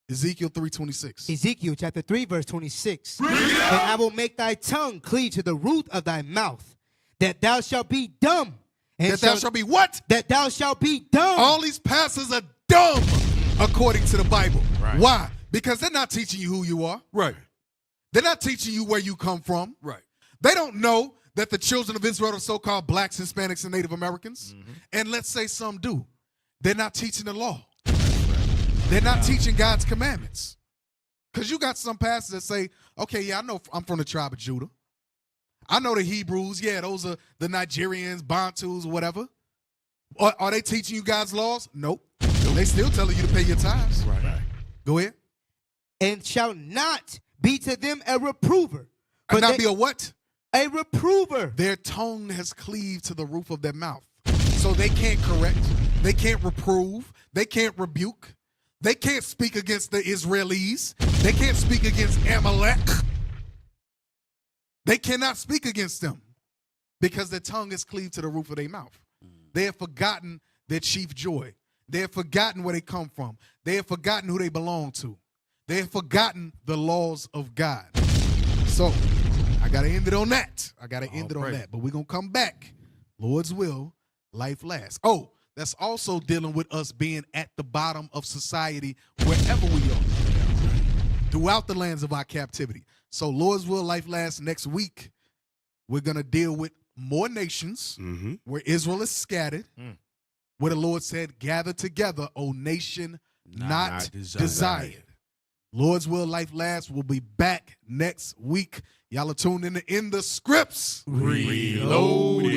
Ezekiel 3:26. Ezekiel chapter 3, verse 26. And I will make thy tongue cleave to the root of thy mouth, that thou shalt be dumb. And That thou shalt be what? That thou shalt be dumb. All these pastors are dumb, according to the Bible. Right. Why? Because they're not teaching you who you are. Right. They're not teaching you where you come from. Right. They don't know that the children of Israel are so-called blacks, Hispanics, and Native Americans. And let's say some do. They're not teaching the law. They're not teaching God's commandments. Because you got some pastors that say, okay, yeah, I know I'm from the tribe of Judah. I know the Hebrews. Yeah, those are the Nigerians, Bantus, or whatever. Are they teaching you God's laws? Nope. They still telling you to pay your tithes. Right. Go ahead. And shall not be to them a reprover. But not be a what? A reprover. Their tongue has cleaved to the roof of their mouth. So they can't correct. They can't reprove. They can't rebuke. They can't speak against the Israelis. They can't speak against Amalek. They cannot speak against them because their tongue is cleaved to the roof of their mouth. They have forgotten their chief joy. They have forgotten where they come from. They have forgotten who they belong to. They have forgotten the laws of God. So I got to end it on that. But we're going to come back. Lord's will, life lasts. Oh, that's also dealing with us being at the bottom of society wherever we are, throughout the lands of our captivity. So Lord's will, life lasts. Next week, we're going to deal with more nations where Israel is scattered, where the Lord said, gather together, O nation not desired. Lord's will, life lasts. We'll be back next week. Y'all are tuned in to In the Scripts. Reloaded.